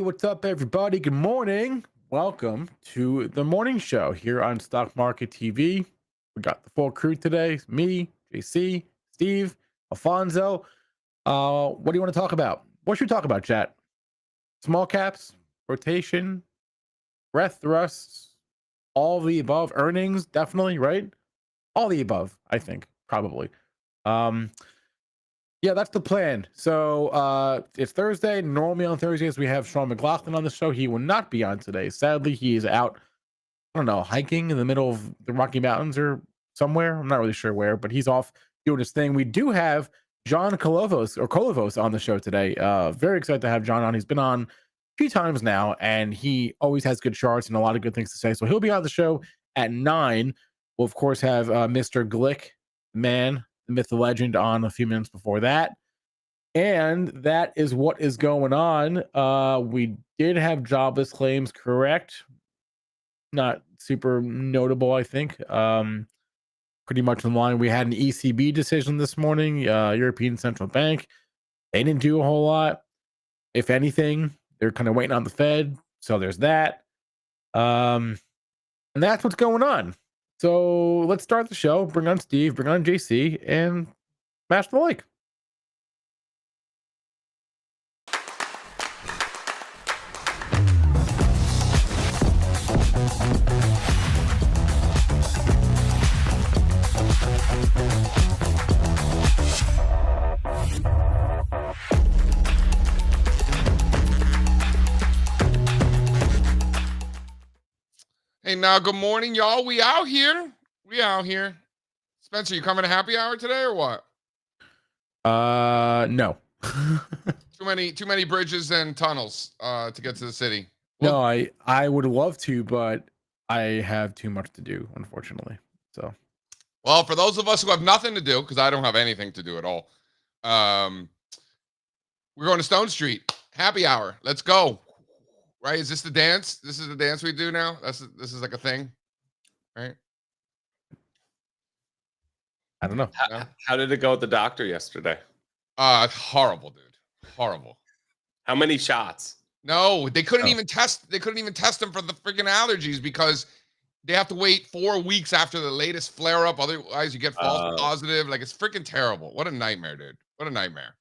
Hey, what's up, everybody? Good morning. Welcome to the morning show here on Stock Market TV. We got the full crew today. Me, JC, Steve, Alfonso. What do you want to talk about? What should we talk about, chat? Small caps, rotation, breadth thrusts, all the above, earnings, definitely, right? All the above, I think, probably. Yeah, that's the plan. So it's Thursday. Normally on Thursdays, we have Sean McLaughlin on the show. He will not be on today. Sadly, he is out, I don't know, hiking in the middle of the Rocky Mountains or somewhere. I'm not really sure where, but he's off doing his thing. We do have John Kolovos on the show today. Very excited to have John on. He's been on a few times now, and he always has good charts and a lot of good things to say. So he'll be on the show at 9. We'll, of course, have Mr. Glick, man, the myth, the legend, on a few minutes before that. And that is what is going on. We did have jobless claims, correct? Not super notable, I think. Pretty much in line. We had an ECB decision this morning, European Central Bank. They didn't do a whole lot. If anything, they're kind of waiting on the Fed. So there's that. And that's what's going on. So let's start the show. Bring on Steve, bring on JC, and smash the like. Hey, now, good morning, y'all. We out here. Spencer, you coming to happy hour today or what? No. Too many bridges and tunnels to get to the city. No, I would love to, but I have too much to do, unfortunately. So, well, for those of us who have nothing to do, because I don't have anything to do at all, we're going to Stone Street. Happy hour. Let's go. Right? Is this the dance? This is the dance we do now? This is like a thing, right? I don't know. How did it go with the doctor yesterday? Horrible, dude. Horrible. How many shots? No, they couldn't even test. They couldn't even test them for the freaking allergies because they have to wait 4 weeks after the latest flare up. Otherwise, you get false positive. Like, it's freaking terrible. What a nightmare, dude. What a nightmare.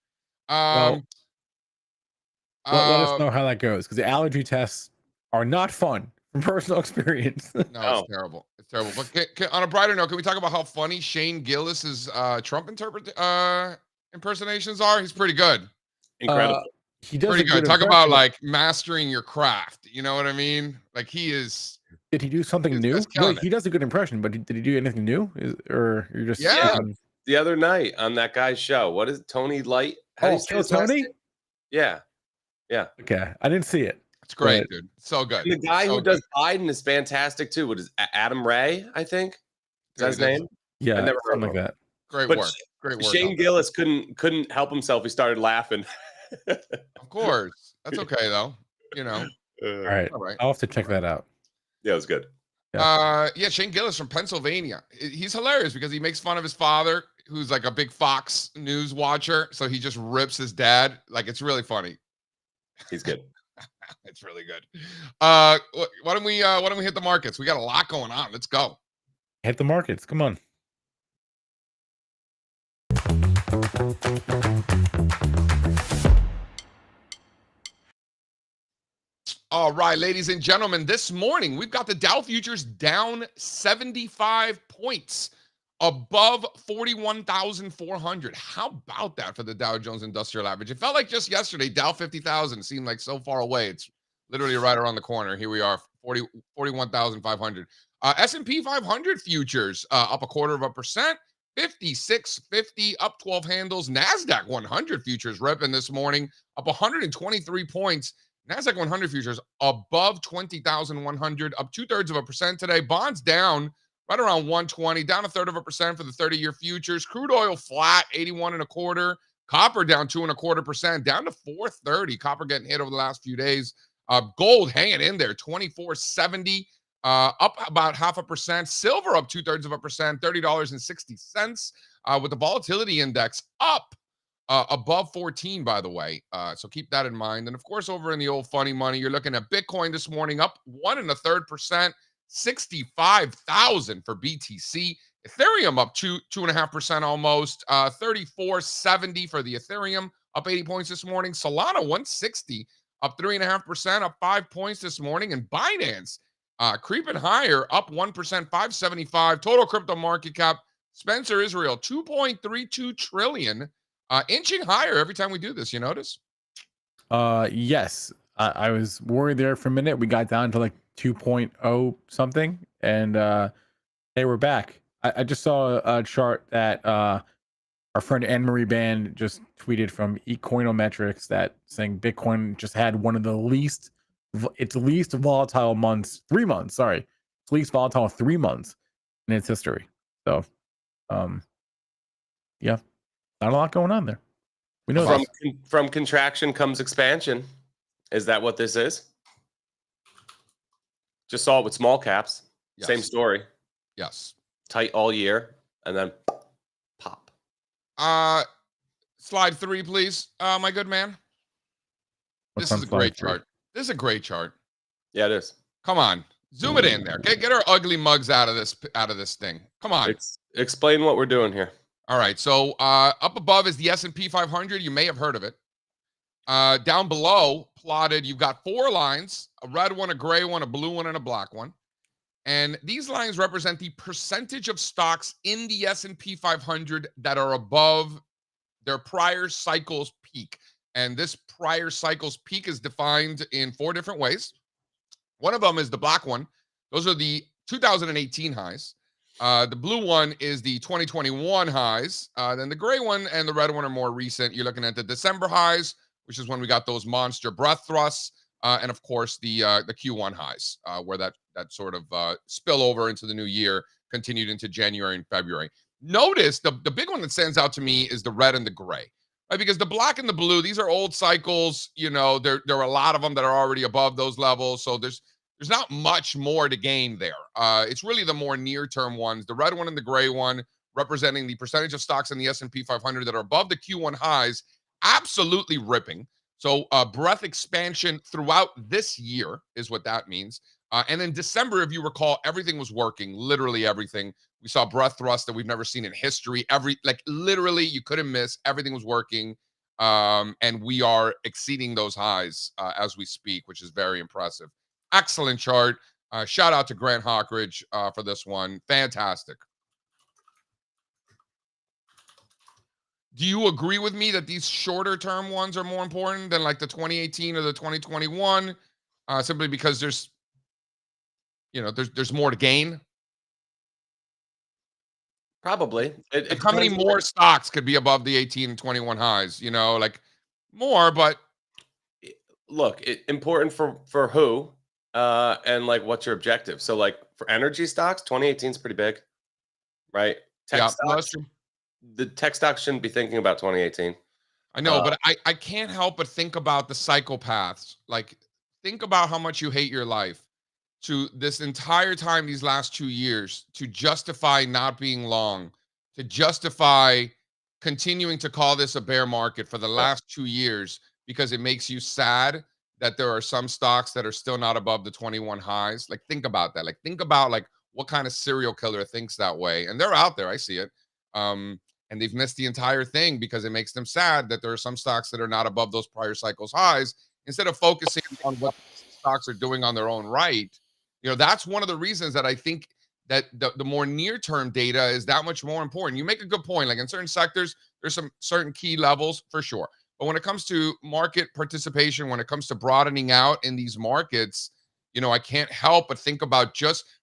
Let us know how that goes, because the allergy tests are not fun from personal experience. No, it's terrible. It's terrible. But on a brighter note, can we talk about how funny Shane Gillis's Trump impersonations are? He's pretty good. Incredible. He does pretty good. Talk about like mastering your craft. You know what I mean? Like, he is. Did he do something new? Wait, he does a good impression, but did he do anything new? Or you're just the other night on that guy's show? What is it, Tony Light? How do you say his Tony? Yeah. Okay, I didn't see it. It's great, dude. So good. And the guy who does Biden is fantastic too. What is Adam Ray? I think is that his name? Yeah, I never heard something like that. Great work. Great work. Shane Gillis couldn't help himself. He started laughing. Of course, that's okay though. You know. All right. I'll have to check that out. Yeah, it was good. Shane Gillis from Pennsylvania. He's hilarious because he makes fun of his father, who's like a big Fox News watcher. So he just rips his dad. Like, it's really funny. He's good. It's really good. Why don't we hit the markets? We got a lot going on. Let's go. Hit the markets. Come on. All right, ladies and gentlemen, this morning we've got the Dow futures down 75 points, above 41,400. How about that for the Dow Jones Industrial Average? It felt like just yesterday, Dow 50,000 seemed like so far away. It's literally right around the corner. Here we are, 41,500. S&P 500 futures up 0.25%, 56.50, up 12 handles. NASDAQ 100 futures ripping this morning, up 123 points. NASDAQ 100 futures above 20,100, up 0.2% today. Bonds down right around 120, down 0.33% for the 30-year futures. Crude oil flat, 81.25. Copper down 2.25%, down to 430. Copper getting hit over the last few days. Gold hanging in there, 24.70, up about 0.5%. Silver up 0.2%, $30.60. With the volatility index up above 14, by the way. So keep that in mind. And of course, over in the old funny money, you're looking at Bitcoin this morning up 1.33%, 65,000 for BTC. Ethereum up 2.5% almost, 34.70 for the Ethereum, up 80 points this morning. Solana 160, up 3.5%, up 5 points this morning. And Binance creeping higher, up 1%, 575. Total crypto market cap, Spencer Israel, 2.32 trillion. Inching higher every time we do this, you notice? Yes. I was worried there for a minute. We got down to like 2.0 something, and hey, we're back. I just saw a chart that our friend Anne Marie Band just tweeted from Ecoinometrics that saying Bitcoin just had one of the least volatile months, 3 months. Sorry, it's least volatile 3 months in its history. So, yeah, not a lot going on there. We know from contraction comes expansion. Is that what this is? Just saw it with small caps. Yes. Same story. Yes. Tight all year and then pop. Slide 3, please, my good man. This is a great chart. This is a great chart. Yeah, it is. Come on, zoom it in there. Okay, get our ugly mugs out of this thing. Come on. Explain what we're doing here. All right. So up above is the S&P 500. You may have heard of it. Down below, plotted, you've got 4 lines: a red one, a gray one, a blue one, and a black one. And these lines represent the percentage of stocks in the S&P 500 that are above their prior cycle's peak. And this prior cycle's peak is defined in 4 different ways. One of them is the black one. Those are the 2018 highs. The blue one is the 2021 highs. Then the gray one and the red one are more recent. You're looking at the December highs, which is when we got those monster breath thrusts. And of course, the Q1 highs, where that sort of spillover into the new year continued into January and February. Notice the big one that stands out to me is the red and the gray, right? Because the black and the blue, these are old cycles. You know, there are a lot of them that are already above those levels. So there's not much more to gain there. It's really the more near-term ones, the red one and the gray one, representing the percentage of stocks in the S&P 500 that are above the Q1 highs, absolutely ripping. So breadth expansion throughout this year is what that means. And in December, if you recall, everything was working, literally everything. We saw breadth thrust that we've never seen in history. Literally, you couldn't miss. Everything was working. And we are exceeding those highs as we speak, which is very impressive. Excellent chart. Shout out to Grant Hawkridge for this one. Fantastic. Do you agree with me that these shorter term ones are more important than like the 2018 or the 2021? Simply because there's more to gain? Probably. Like how many more stocks could be above the 18 and 21 highs? You know, like more, but look, important for who? And like what's your objective? So like for energy stocks, 2018 is pretty big, right? Tech stocks, the tech stocks shouldn't be thinking about 2018. I know, but I can't help but think about the psychopaths. Like, think about how much you hate your life to this entire time, these last 2 years, to justify not being long, to justify continuing to call this a bear market for the last 2 years, because it makes you sad that there are some stocks that are still not above the 21 highs. Like, think about that. Like, think about like what kind of serial killer thinks that way. And they're out there. I see it. And they've missed the entire thing because it makes them sad that there are some stocks that are not above those prior cycles highs, instead of focusing on what stocks are doing on their own right. You know, that's one of the reasons that I think that the more near-term data is that much more important. You make a good point. Like in certain sectors, there's some certain key levels for sure. But when it comes to market participation, when it comes to broadening out in these markets, you know, I can't help but think about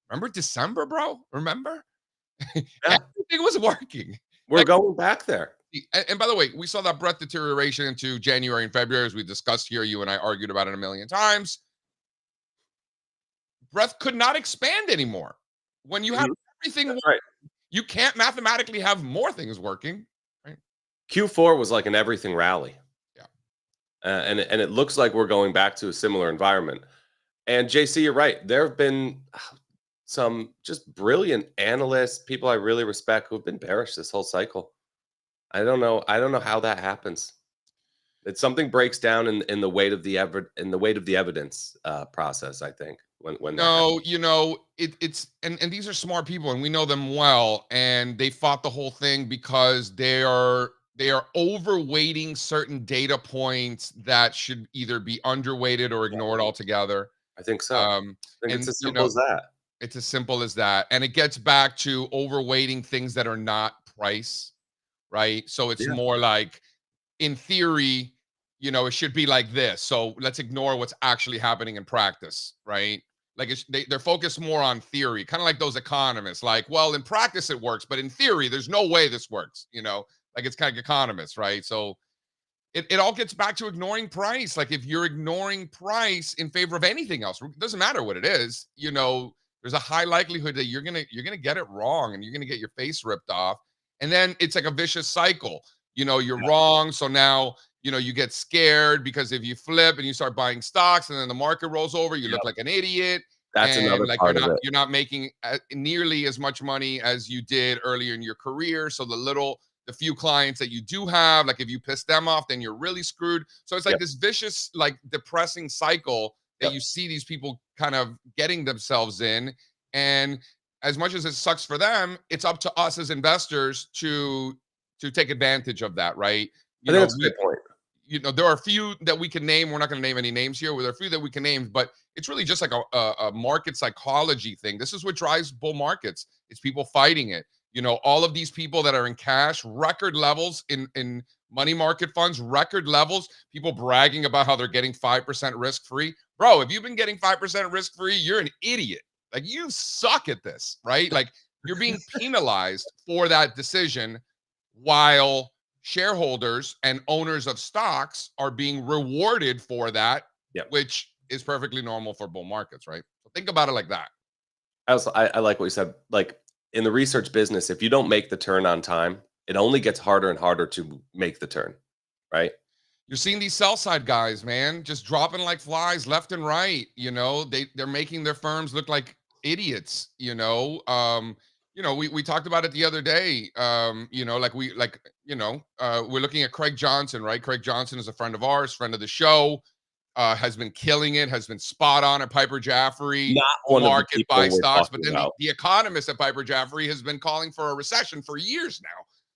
remember December, bro? Remember? Yeah. Everything was working. We're going back there. And by the way, we saw that breadth deterioration into January and February, as we discussed here. You and I argued about it a million times. Breadth could not expand anymore. When you have everything, right, you can't mathematically have more things working. Right? Q4 was like an everything rally. Yeah. And it looks like we're going back to a similar environment. And JC, you're right. There have been some just brilliant analysts, people I really respect, who've been bearish this whole cycle. I don't know. I don't know how that happens. It's something breaks down in the weight of the evidence process. I think when that happens. No, it's and these are smart people and we know them well, and they fought the whole thing because they are overweighting certain data points that should either be underweighted or ignored altogether. I think so. I Um, think it's and as simple as that. it's as simple as that. And it gets back to overweighting things that are not price, right? So it's Yeah. more like, in theory, it should be like this. So let's ignore what's actually happening in practice, right? Like they're focused more on theory, kind of like those economists. Like, well, in practice it works, but in theory, there's no way this works. Like it's kind of economists, right? So it all gets back to ignoring price. Like if you're ignoring price in favor of anything else, it doesn't matter what it is. There's a high likelihood that you're gonna get it wrong and you're gonna get your face ripped off, and then it's like a vicious cycle. You're wrong, so now you get scared because if you flip and you start buying stocks and then the market rolls over, you look like an idiot. That's And another like part of it. you're not making nearly as much money as you did earlier in your career. So the few clients that you do have, like if you piss them off, then you're really screwed. So it's like Yep. this vicious, like depressing cycle that Yep. you see these people kind of getting themselves in. And as much as it sucks for them, it's up to us as investors to take advantage of that, right? I think that's a good point. There are a few that we can name. We're not going to name any names here. There are a few that we can name, but it's really just like a market psychology thing. This is what drives bull markets. It's people fighting it. All of these people that are in cash, record levels in money market funds, record levels, people bragging about how they're getting 5% risk free. Bro, if you've been getting 5% risk free, you're an idiot. Like you suck at this, right? Like you're being penalized for that decision, while shareholders and owners of stocks are being rewarded for that, Yep. which is perfectly normal for bull markets, right? So think about it like that. I like what you said. Like in the research business, if you don't make the turn on time, it only gets harder and harder to make the turn, right? You're seeing these sell side guys, man, just dropping like flies left and right. They're making their firms look like idiots. We talked about it the other day. We're looking at Craig Johnson, right? Craig Johnson is a friend of ours, friend of the show, has been killing it, has been spot on at Piper Jaffray. Not one of the Market people buy we're stocks, but talking then about. the economist at Piper Jaffray has been calling for a recession for years now.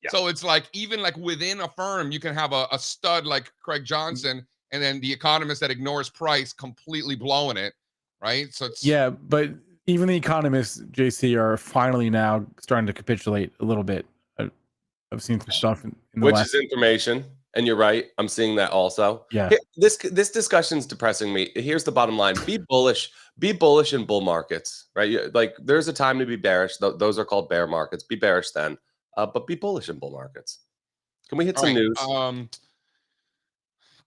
Yeah. So it's like even like within a firm, you can have a stud like Craig Johnson, and then the economist that ignores price completely blowing it, right? So it's but even the economists, JC, are finally now starting to capitulate a little bit. I've seen some stuff in the Which last. is information, and you're right. I'm seeing that also. Yeah. This discussion's depressing me. Here's the bottom line: be bullish in bull markets, right? Like there's a time to be bearish. Those are called bear markets. Be bearish then, but be bullish in bull markets. Can we hit some news?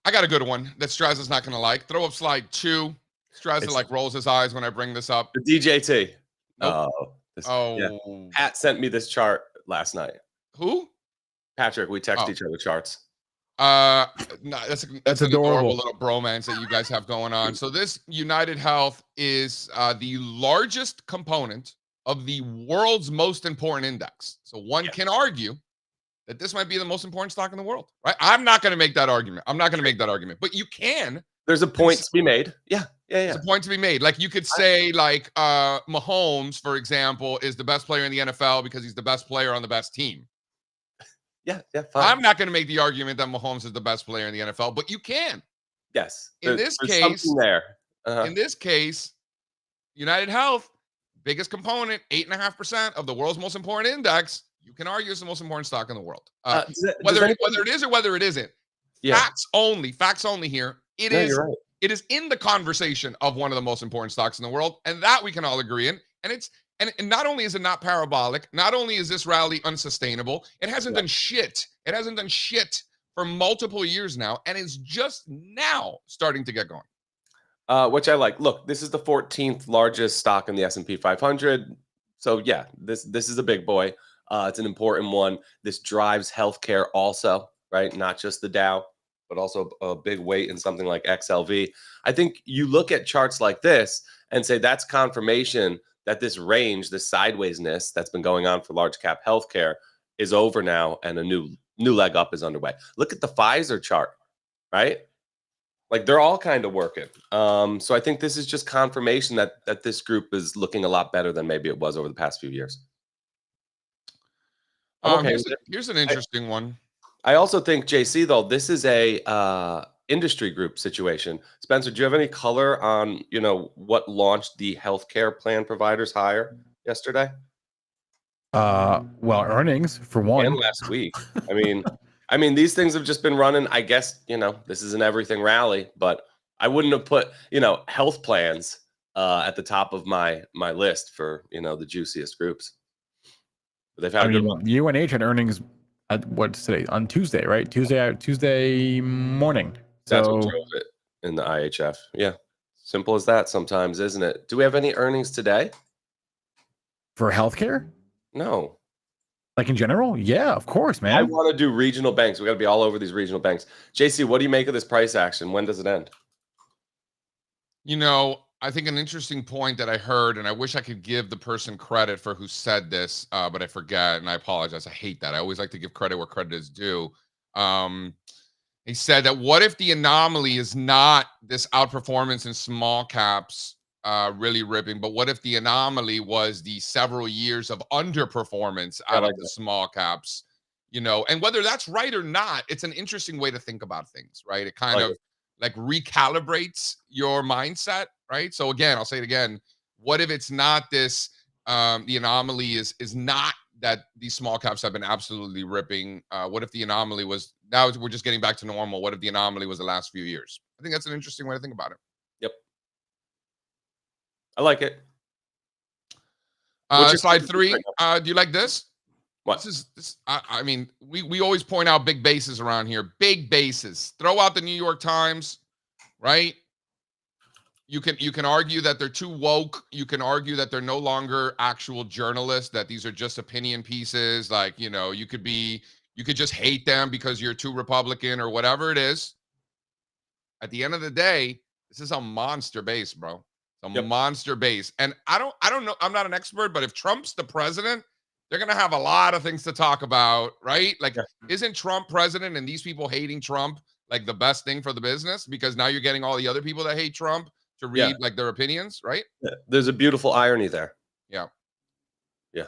I got a good one that Strazza's not going to like. Throw up slide 2. Strazza like rolls his eyes when I bring this up. The DJT. Nope. Yeah. Pat sent me this chart last night. Who? Patrick. We text each other charts. No, that's an adorable adorable little bromance that you guys have going on. So this United Health is the largest component of the world's most important index. So one can argue that this might be the most important stock in the world, right? I'm not going to make that argument. But you can. There's a point to be made. Yeah. There's a point to be made. Like you could say, like Mahomes, for example, is the best player in the NFL because he's the best player on the best team. Yeah, fine. I'm not going to make the argument that Mahomes is the best player in the NFL, but you can. Yes. In this case, United Health, biggest component, 8.5% of the world's most important index. You can argue it's the most important stock in the world. Whether it is or whether it isn't. Yeah. Facts only here. It is. You're right. It is in the conversation of one of the most important stocks in the world, and that we can all agree in. And not only is it not parabolic, not only is this rally unsustainable, it hasn't done shit. It hasn't done shit for multiple years now, and it's just now starting to get going. Which I like. Look, this is the 14th largest stock in the S&P 500. So yeah, this is a big boy. It's an important one. This drives healthcare also, right? Not just the Dow, but also a big weight in something like XLV. I think you look at charts like this and say that's confirmation that this range, this sidewaysness that's been going on for large cap healthcare is over now, and a new new leg up is underway. Look at the Pfizer chart, right? Like they're all kind of working. So I think this is just confirmation that this group is looking a lot better than maybe it was over the past few years. Okay. Here's an interesting one. I also think, JC, though, this is a industry group situation. Spencer, do you have any color on, what launched the healthcare plan providers higher yesterday? Well, earnings for one. And last week. I mean, these things have just been running. I guess, this is an everything rally, but I wouldn't have put, health plans at the top of my list for, the juiciest groups. But they've had a good one. UNH had earnings what's today? On Tuesday, right? Tuesday morning. That's what drove it in the IHF. Yeah. Simple as that sometimes, isn't it? Do we have any earnings today? For healthcare? No. Like in general? Yeah, of course, man. I want to do regional banks. We got to be all over these regional banks. JC, what do you make of this price action? When does it end? I think an interesting point that I heard, and I wish I could give the person credit for who said this, but I forget, and I apologize. I hate that. I always like to give credit where credit is due. He said that what if the anomaly is not this outperformance in small caps really ripping, but what if the anomaly was the several years of underperformance out of the small caps, and whether that's right or not, it's an interesting way to think about things, right? It kind of like recalibrates your mindset, right? So again, I'll say it again. What if it's not this, the anomaly is not that these small caps have been absolutely ripping? What if the anomaly was, now we're just getting back to normal? What if the anomaly was the last few years? I think that's an interesting way to think about it. Yep. I like it. Slide 3. Do you like this? What? This I mean, we always point out big bases around here. Big bases. Throw out the New York Times, right? You can argue that they're too woke. You can argue that they're no longer actual journalists, that these are just opinion pieces. Like, you could just hate them because you're too Republican or whatever it is. At the end of the day, this is a monster base, bro. It's a monster base. And I don't know. I'm not an expert, but if Trump's the president, they're going to have a lot of things to talk about, right? Like, isn't Trump president and these people hating Trump like the best thing for the business? Because now you're getting all the other people that hate Trump to read like their opinions, right? Yeah. There's a beautiful irony there. Yeah. Yeah.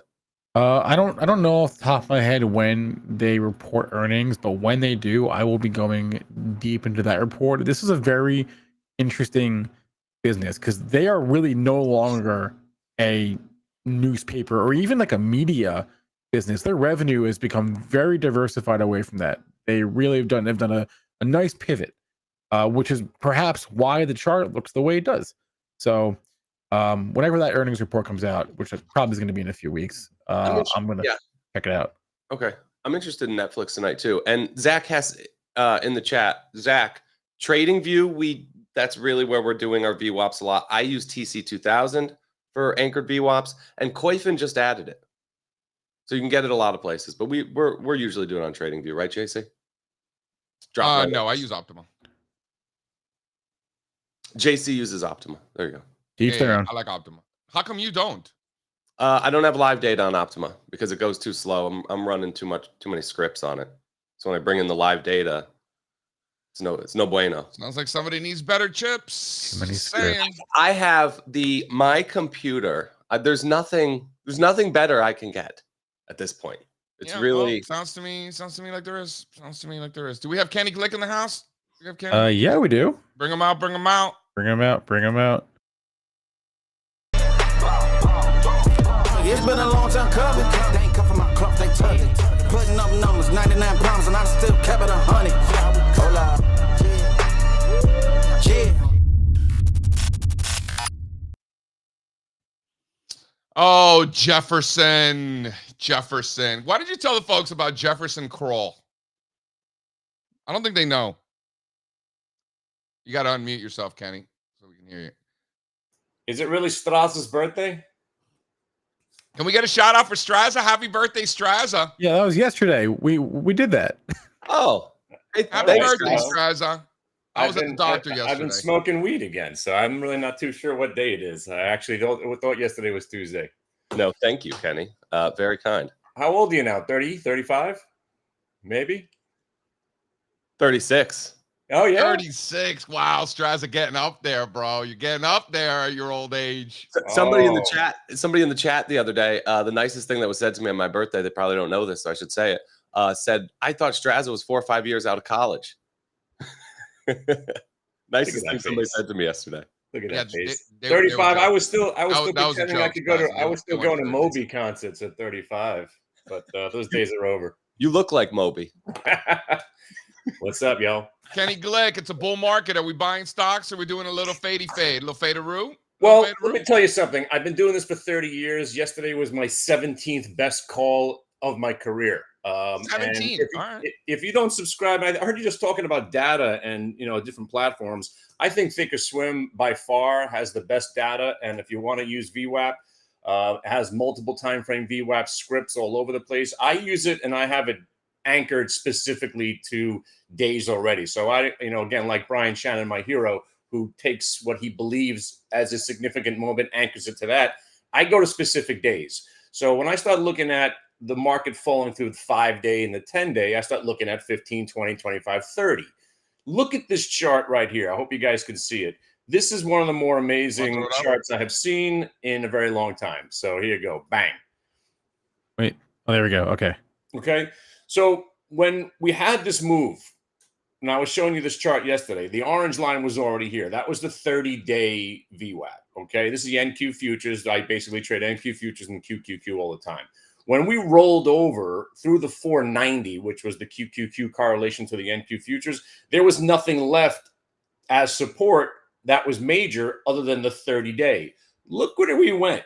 I don't know off the top of my head when they report earnings, but when they do, I will be going deep into that report. This is a very interesting business because they are really no longer a newspaper or even like a media business. Their revenue has become very diversified away from that. They really have done a nice pivot, which is perhaps why the chart looks the way it does. So whenever that earnings report comes out, which probably is going to be in a few weeks, I'm going to check it out. Okay. I'm interested in Netflix tonight too. And Zach has in the chat, Zach, Trading View, that's really where we're doing our VWAPs a lot. I use TC2000 for anchored VWAPs, and Koifin just added it. So you can get it a lot of places, but we're usually doing it on Trading View, right, JC? No, I use Optima. JC uses Optima. There you go. Each their own. I like Optima. How come you don't? I don't have live data on Optima because it goes too slow. I'm running too many scripts on it. So when I bring in the live data, it's no bueno. Sounds like somebody needs better chips. Too many scripts. I have my computer. There's nothing better I can get at this point. It's really sounds to me like there is. Sounds to me like there is. Do we have Kenny Glick in the house? Do we have Kenny? Yeah, we do. Bring him out. Bring him out. Bring him out. Bring him out. It's been a long time coming. They ain't come from my club, they tugged it. Putting up numbers, 99 pounds, and I still kept it 100. Hola. Yeah. Oh, Jefferson. Why did you tell the folks about Jefferson Kroll? I don't think they know. You got to unmute yourself, Kenny, so we can hear you. Is it really Strazza's birthday? Can we get a shout out for Strazza? Happy birthday, Strazza. Yeah, that was yesterday. We did that. Oh. Happy birthday, Strazza. I was at the doctor yesterday. I've been smoking weed again, so I'm really not too sure what day it is. I actually thought yesterday was Tuesday. No, thank you, Kenny. Very kind. How old are you now? 30, 35? maybe 36. Oh yeah, 36. Wow, Strazza getting up there, bro. You're getting up there at your old age. Somebody in the chat the other day, the nicest thing that was said to me on my birthday, they probably don't know this, so I should say it, said, I thought Strazza was 4 or 5 years out of college. Nicest thing somebody said to me yesterday. Look at that face. They 35. I was still that was pretending I could go to. I was still going to Moby concerts at 35, but those days are over. You look like Moby. What's up, y'all? Kenny Glick, it's a bull market. Are we buying stocks? Or are we doing a little fadey fade? A little faderoo? Well, let me tell you something. I've been doing this for 30 years. Yesterday was my 17th best call of my career. 17. If you don't subscribe, I heard you just talking about data and different platforms. I think Thinkorswim by far has the best data, and if you want to use VWAP, it has multiple time frame VWAP scripts all over the place. I use it, and I have it anchored specifically to days already. So I, again, like Brian Shannon, my hero, who takes what he believes as a significant moment, anchors it to that. I go to specific days. So when I start looking at the market falling through the 5-day and the 10-day, I start looking at 15, 20, 25, 30. Look at this chart right here. I hope you guys can see it. This is one of the more amazing charts I have seen in a very long time. So here you go. Bang. Wait. Oh, there we go. Okay. Okay. So when we had this move, and I was showing you this chart yesterday, the orange line was already here. That was the 30-day VWAP. Okay. This is the NQ futures. I basically trade NQ futures and QQQ all the time. When we rolled over through the 490, which was the QQQ correlation to the NQ futures, there was nothing left as support that was major other than the 30-day. Look where we went.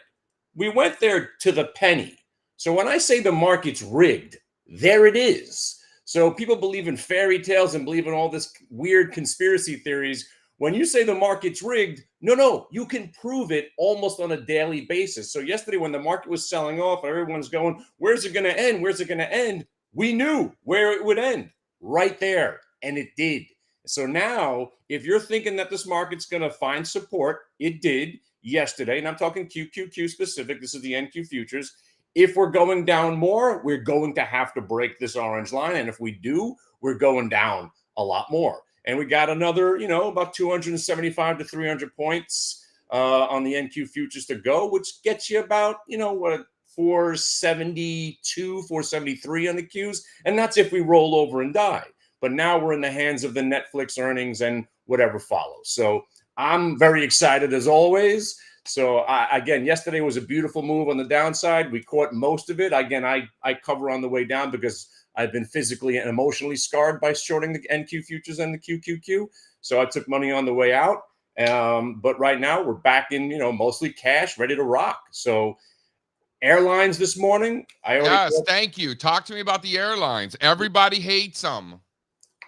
We went there to the penny. So when I say the market's rigged, there it is. So people believe in fairy tales and believe in all this weird conspiracy theories. When you say the market's rigged, no, you can prove it almost on a daily basis. So yesterday when the market was selling off, everyone's going, where's it going to end? Where's it going to end? We knew where it would end, right there. And it did. So now, if you're thinking that this market's going to find support, it did yesterday. And I'm talking QQQ specific. This is the NQ futures. If we're going down more, we're going to have to break this orange line. And if we do, we're going down a lot more. And we got another, about 275 to 300 points on the NQ futures to go, which gets you about, 472, 473 on the Qs. And that's if we roll over and die. But now we're in the hands of the Netflix earnings and whatever follows. So I'm very excited as always. So again, yesterday was a beautiful move on the downside. We caught most of it. Again, I cover on the way down because I've been physically and emotionally scarred by shorting the NQ futures and the QQQ. So I took money on the way out. But right now we're back in, mostly cash, ready to rock. So airlines this morning. Yes, thank you. Talk to me about the airlines. Everybody hates them.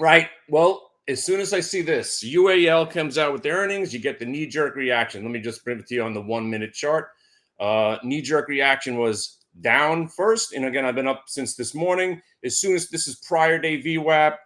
Right. Well, as soon as I see this, UAL comes out with their earnings, you get the knee-jerk reaction. Let me just bring it to you on the 1-minute chart. Knee-jerk reaction was down first. And again, I've been up since this morning. As soon as this is prior day VWAP,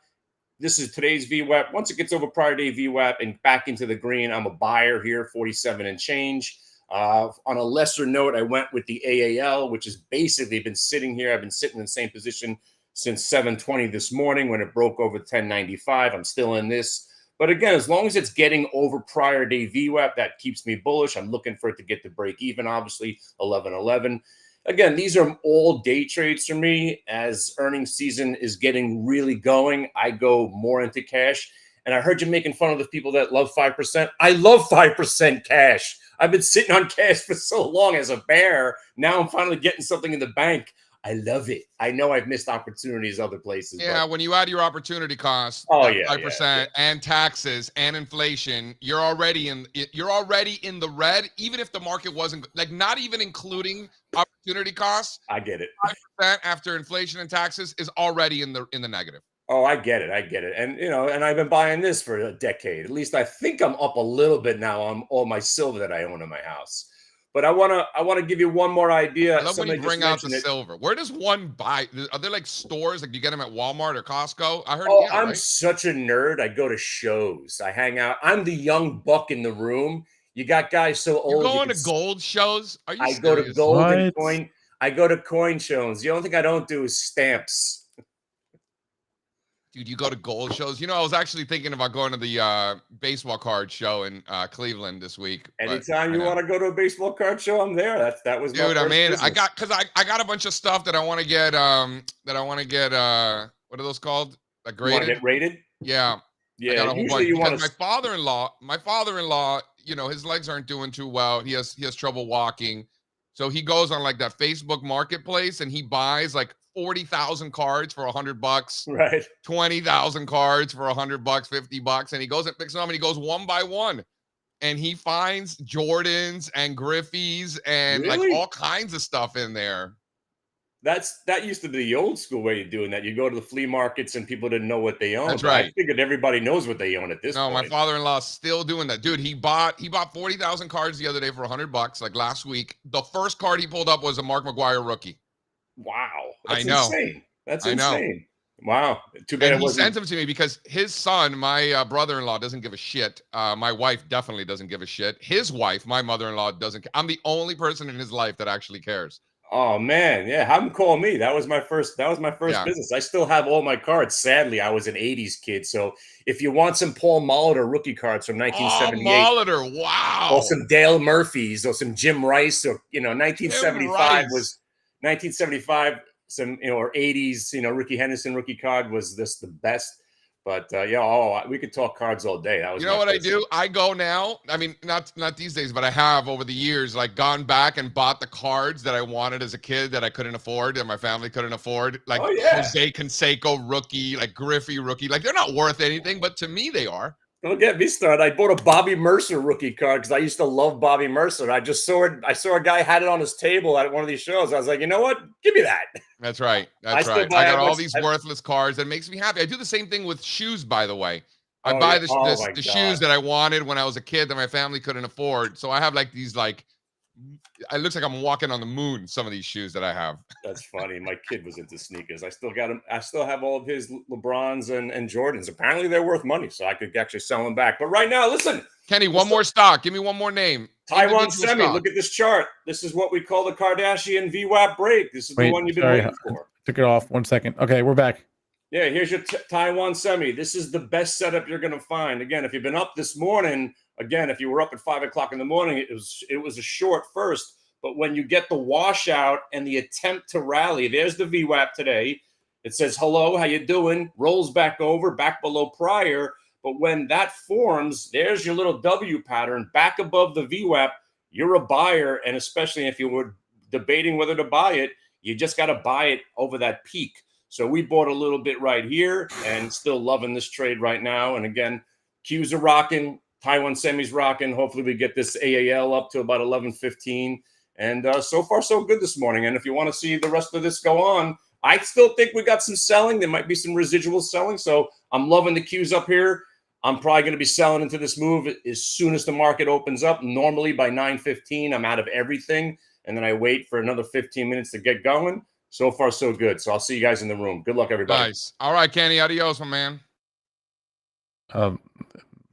this is today's VWAP. Once it gets over prior day VWAP and back into the green, I'm a buyer here, 47 and change. On a lesser note, I went with the AAL, which has basically been sitting here. I've been sitting in the same position since 7:20 this morning when it broke over 1095. I'm still in this. But again, as long as it's getting over prior day VWAP, that keeps me bullish. I'm looking for it to get to break even, obviously, 1111. Again, these are all day trades for me. As earnings season is getting really going, I go more into cash. And I heard you making fun of the people that love 5%. I love 5% cash. I've been sitting on cash for so long as a bear. Now I'm finally getting something in the bank. I love it. I know I've missed opportunities other places. Yeah, when you add your opportunity costs, 5% and taxes and inflation, you're already in the red. Even if the market wasn't not even including opportunity costs, I get it. 5% after inflation and taxes is already in the negative. Oh, I get it. And and I've been buying this for a decade. At least I think I'm up a little bit now on all my silver that I own in my house. But I want to give you one more idea. I love when you bring out the silver. Where does one buy? Are there like stores? Like, do you get them at Walmart or Costco? I heard. Oh, I'm such a nerd. I go to shows. I hang out. I'm the young buck in the room. You got guys so old. You're going to gold shows? Are you serious? Go to gold and coin. I go to coin shows. The only thing I don't do is stamps. Dude, you go to gold shows. You know, I was actually thinking about going to the baseball card show in Cleveland this week. Anytime you want to go to a baseball card show, I'm there. That was my dude. first business. I got a bunch of stuff that I want to get. What are those called? Like graded. You want to get rated? Yeah. Yeah. I got a whole Usually bunch you want my father-in-law, you know, his legs aren't doing too well. He has trouble walking. So he goes on like that Facebook marketplace and he buys like 40,000 cards for $100, right? 20,000 cards for $100, $50, and he goes and picks them up and he goes one by one, and he finds Jordans and Griffies and like all kinds of stuff in there. That used to be the old school way of doing that. You go to the flea markets and people didn't know what they owned. That's right. I figured everybody knows what they own at this point. No, my father-in-law is still doing that. Dude, he bought 40,000 cards the other day for $100, like last week. The first card he pulled up was a Mark McGwire rookie. Wow. That's insane. That's insane. Wow. Too bad he sent them to me because his son, my brother-in-law, doesn't give a shit. My wife definitely doesn't give a shit. His wife, my mother-in-law, doesn't. I'm the only person in his life that actually cares. Oh man, yeah. Have him call me. That was my first business. I still have all my cards. Sadly, I was an 80s kid. So if you want some Paul Molitor rookie cards from 1978. Molitor, wow. Or some Dale Murphys or some Jim Rice, or 1975 some or 80s, Ricky Henderson rookie card was this the best. But we could talk cards all day. That was what I do? I go now. I mean, not these days, but I have over the years, like gone back and bought the cards that I wanted as a kid that I couldn't afford, that my family couldn't afford. Like Jose Canseco rookie, like Griffey rookie. Like they're not worth anything, but to me they are. Don't get me started. I bought a Bobby Mercer rookie card because I used to love Bobby Mercer. I saw a guy had it on his table at one of these shows. I was like, you know what? Give me that. That's right. That's right. I got all these worthless cards. That makes me happy. I do the same thing with shoes, by the way. I buy the shoes that I wanted when I was a kid that my family couldn't afford. So I have like these it looks like I'm walking on the moon, some of these shoes that I have. That's funny. My kid was into sneakers. I still got him. I still have all of his LeBrons and Jordans. Apparently they're worth money, so I could actually sell them back. But right now, listen. Kenny, one more stock. Give me one more name. Taiwan Semi. Stock. Look at this chart. This is what we call the Kardashian VWAP break. This is the one you've been waiting for. Took it off. 1 second. Okay, we're back. Yeah, here's your Taiwan Semi. This is the best setup you're going to find. Again, if you've been up this morning, if you were up at 5 o'clock in the morning, it was a short first. But when you get the washout and the attempt to rally, there's the VWAP today. It says, hello, how you doing? Rolls back over, back below prior. But when that forms, there's your little W pattern back above the VWAP. You're a buyer. And especially if you were debating whether to buy it, you just got to buy it over that peak. So we bought a little bit right here and still loving this trade right now. And again, Qs are rocking. Taiwan Semi's rocking. Hopefully we get this AAL up to about 11:15. And so far, so good this morning. And if you want to see the rest of this go on, I still think we got some selling. There might be some residual selling. So I'm loving the Qs up here. I'm probably going to be selling into this move as soon as the market opens up. Normally by 9:15, I'm out of everything. And then I wait for another 15 minutes to get going. So far, so good. So I'll see you guys in the room. Good luck, everybody. Nice. All right, Kenny. Adios, my man. Let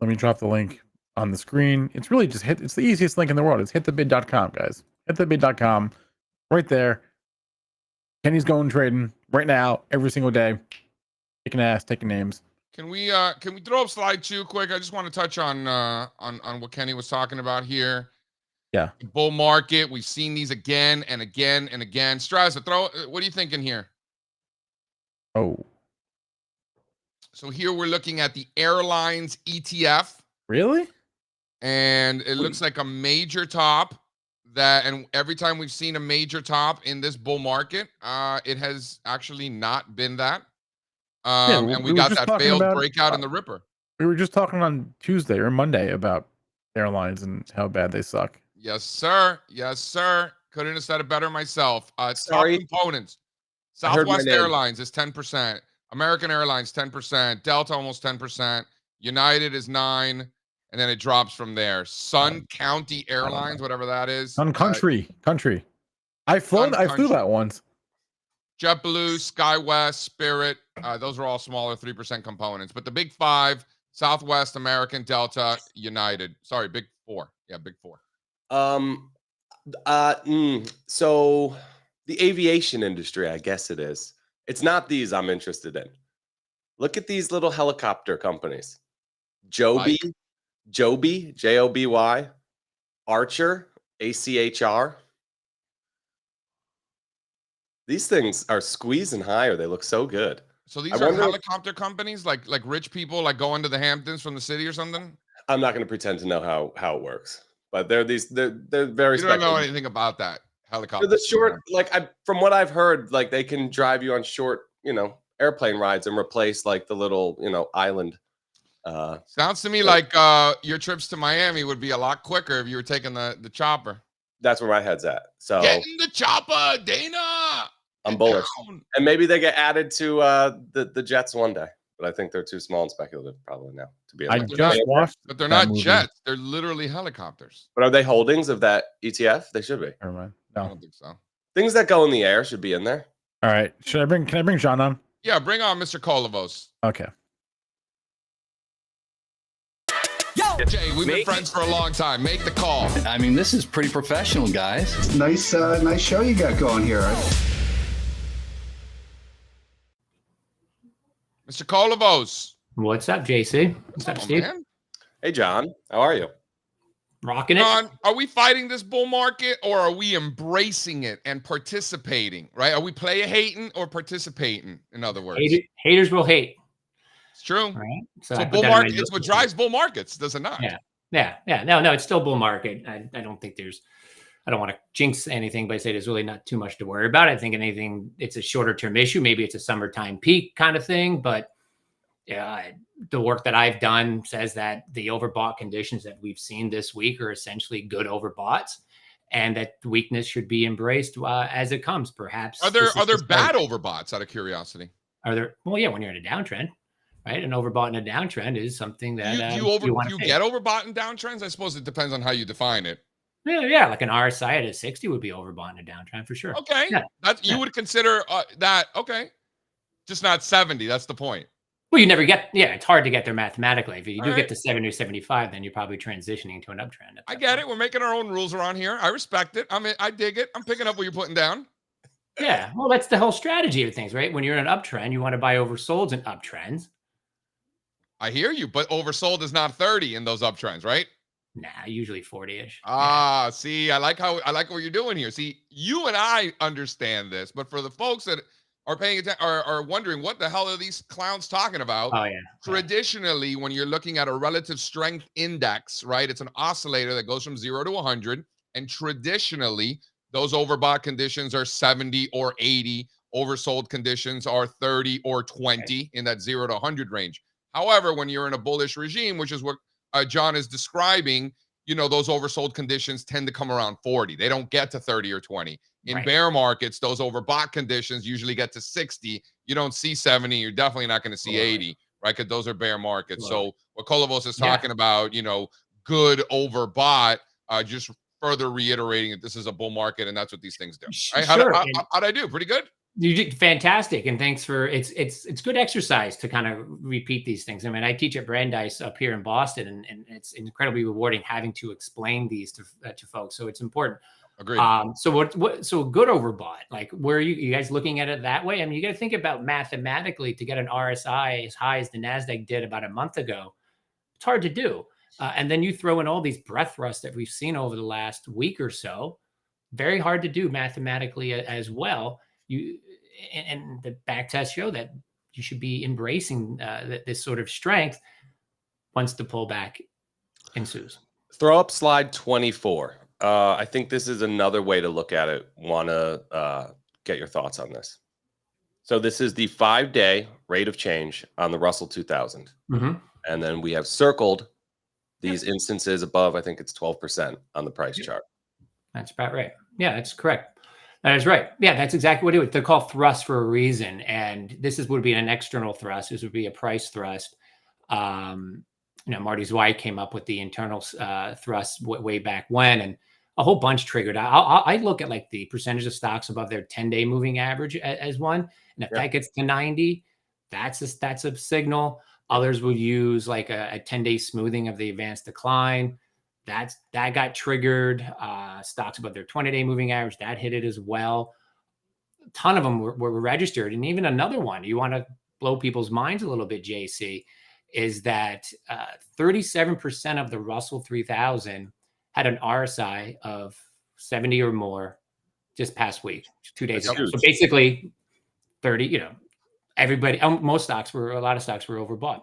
me drop the link on the screen. It's really just it's the easiest link in the world. It's hitthebid.com, guys. Hitthebid.com. Right there. Kenny's going trading right now, every single day. Kicking ass, taking names. Can we throw up slide 2 quick? I just want to touch on what Kenny was talking about here. Yeah. Bull market. We've seen these again and again and again. Strazza, what are you thinking here? Oh. So here we're looking at the Airlines ETF. Really? And it looks like a major top and every time we've seen a major top in this bull market, it has actually not been that. And we got that failed breakout in the Ripper. We were just talking on Tuesday or Monday about Airlines and how bad they suck. Yes, sir. Yes, sir. Couldn't have said it better myself. Top components. Southwest Airlines is 10%. American Airlines, 10%. Delta, almost 10%. United is 9%. And then it drops from there. Sun County Airlines, whatever that is. Sun Country. I flew that once. JetBlue, SkyWest, Spirit. Those are all smaller 3% components. But the big 5, Southwest, American, Delta, United. Sorry, big 4. Yeah, big 4. So the aviation industry, I guess it is. It's not these I'm interested in. Look at these little helicopter companies. Joby, Joby, Archer, ACHR. These things are squeezing higher. They look so good. So these are helicopter companies, like rich people, like going to the Hamptons from the city or something. I'm not going to pretend to know how it works, but they're very. You don't know anything about that helicopter. The short, from what I've heard, like they can drive you on short, airplane rides and replace like the little, island. Sounds to me like your trips to Miami would be a lot quicker if you were taking the chopper. That's where my head's at. So get in the chopper, Dana. I'm bullish, and maybe they get added to the jets one day. But I think they're too small and speculative probably now to be. But they're not jets; they're literally helicopters. But are they holdings of that ETF? They should be. Never mind. No. I don't think so. Things that go in the air should be in there. All right. Can I bring John on? Yeah, bring on Mr. Kolovos. Okay. Yo, Jay, we've been friends for a long time. Make the call. I mean, this is pretty professional, guys. Nice show you got going here. Mr. Kolovos. What's up, JC? What's up, Steve? Man. Hey, John. How are you? Rocking it. John, are we fighting this bull market or are we embracing it and participating, right? Are we player hating or participating, in other words? Haters will hate. It's true. Right? So bull market, it's what drives bull markets, does it not? Yeah. No, it's still bull market. I don't think I don't want to jinx anything, but I say there's really not too much to worry about. I think anything, it's a shorter term issue. Maybe it's a summertime peak kind of thing, but the work that I've done says that the overbought conditions that we've seen this week are essentially good overboughts, and that weakness should be embraced as it comes. Perhaps are there bad overboughts? Out of curiosity, are there? Well, yeah, when you're in a downtrend, right? An overbought in a downtrend is something that you get overbought in downtrends. I suppose it depends on how you define it. Yeah, like an RSI at a 60 would be overbought in a downtrend for sure. Okay, you would consider that okay, just not 70. That's the point. Well, you never get, it's hard to get there mathematically. If you do get to 70 or 75, then you're probably transitioning to an uptrend. I get it. We're making our own rules around here. I respect it. I dig it. I'm picking up what you're putting down. Yeah, well, that's the whole strategy of things, right? When you're in an uptrend, you want to buy oversolds in uptrends. I hear you, but oversold is not 30 in those uptrends, right? Nah, usually 40-ish. See, I like what you're doing here. See, you and I understand this, but for the folks that are paying attention, are wondering what the hell are these clowns talking about? Oh, yeah. Traditionally, when you're looking at a relative strength index, right, it's an oscillator that goes from 0 to 100. And traditionally, those overbought conditions are 70 or 80. Oversold conditions are 30 or 20 in that 0 to 100 range. However, when you're in a bullish regime, which is what John is describing, those oversold conditions tend to come around 40. They don't get to 30 or 20. In bear markets, those overbought conditions usually get to 60. You don't see 70. You're definitely not going to see 80, right? Because those are bear markets. So what Kolovos is talking about, good overbought, just further reiterating that this is a bull market and that's what these things do. Right? How'd I do? Pretty good? You did fantastic, and thanks for it's good exercise to kind of repeat these things. I mean, I teach at Brandeis up here in Boston, and it's incredibly rewarding having to explain these to folks. So it's important. Agreed. So good overbought. Like, where are you guys looking at it that way? I mean, you got to think about mathematically to get an RSI as high as the Nasdaq did about a month ago. It's hard to do, and then you throw in all these breadth thrusts that we've seen over the last week or so. Very hard to do mathematically as well. And the back tests show that you should be embracing this sort of strength once the pullback ensues. Throw up slide 24. I think this is another way to look at it. Want to get your thoughts on this. So this is the 5-day rate of change on the Russell 2000. Mm-hmm. And then we have circled these instances above, I think it's 12% on the price chart. That's about right. Yeah, that's correct. That is right. Yeah, that's exactly what it is. They're called thrusts for a reason. And this would be an external thrust. This would be a price thrust. Marty Zweig came up with the internal thrust way back when, and a whole bunch triggered. I look at like the percentage of stocks above their 10-day moving average as one. And if that gets to 90, that's a signal. Others will use like a 10-day smoothing of the advanced decline. That got triggered. Stocks above their 20-day moving average, that hit it as well. A ton of them were registered. And even another one, you want to blow people's minds a little bit, JC, is that 37% of the Russell 3000 had an RSI of 70 or more just past week, 2 days That's ago. huge. So basically 30, everybody, a lot of stocks were overbought.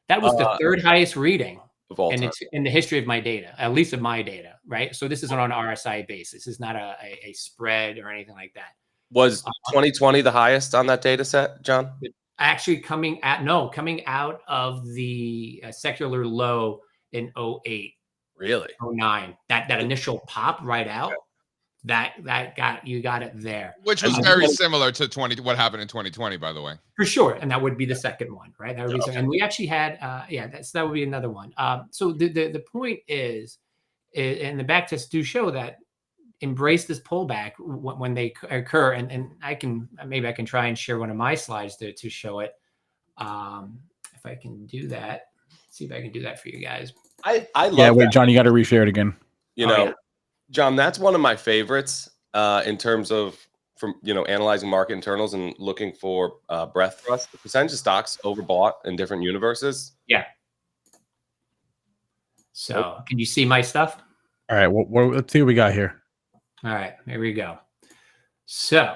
That was the third highest reading of all and time. it's in the history of my data, at least of my data, right? So this is on an RSI basis. It's not a spread or anything like that. Was 2020 the highest on that data set, John? Actually coming out of the secular low in 08, Really? 09, that initial pop right out, that got it there. Which was very similar to what happened in 2020, by the way. For sure. And that would be the second one, right? That would be and we actually had that would be another one. So the point is, and the back tests do show that embrace this pullback when they occur. And I can try and share one of my slides to show it. If I can do that, see if I can do that for you guys. I love Yeah, wait, that. John, you got to reshare it again. John, that's one of my favorites in terms of analyzing market internals and looking for breadth thrust. The percentage of stocks overbought in different universes. Yeah. So can you see my stuff? All right, let's see what we got here. All right, here we go. So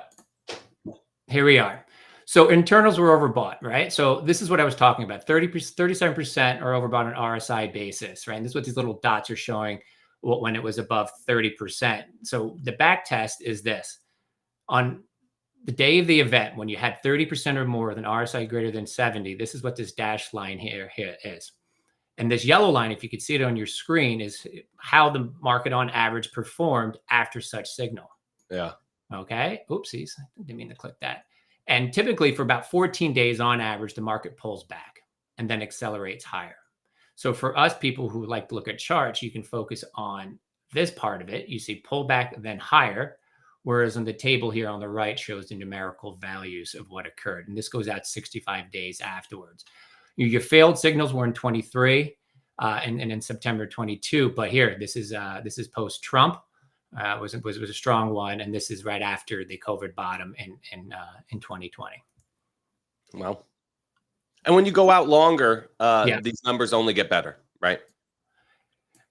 here we are. So internals were overbought, right? So this is what I was talking about. 37% are overbought on RSI basis, right? And this is what these little dots are showing when it was above 30%. So the back test is this. On the day of the event, when you had 30% or more than RSI greater than 70, this is what this dashed line here is. And this yellow line, if you could see it on your screen, is how the market on average performed after such signal. Yeah. Okay. Oopsies. I didn't mean to click that. And typically for about 14 days on average, the market pulls back and then accelerates higher. So for us people who like to look at charts, you can focus on this part of it. You see pullback, then higher. Whereas on the table here on the right shows the numerical values of what occurred. And this goes out 65 days afterwards. Your failed signals were in 23 and in September 22. But here, this is post-Trump. Was a strong one. And this is right after the COVID bottom in 2020. Well, and when you go out longer, these numbers only get better, right?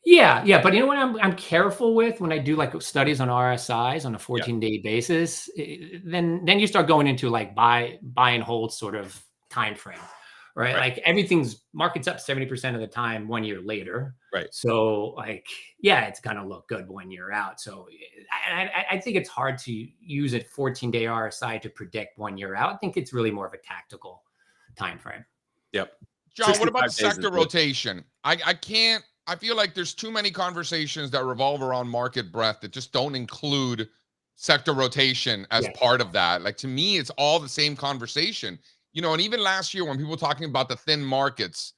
Yeah. But you know what I'm careful with when I do like studies on RSIs on a 14-day basis, then you start going into like buy and hold sort of time frame, right? Like everything's market's up 70% of the time 1 year later. Right. So like, yeah, it's going to look good 1 year out. So I think it's hard to use a 14-day RSI to predict 1 year out. I think it's really more of a tactical time frame. Yep. John, what about sector rotation? I feel like there's too many conversations that revolve around market breadth that just don't include sector rotation as part of that. Like to me, it's all the same conversation. And even last year when people were talking about the thin markets,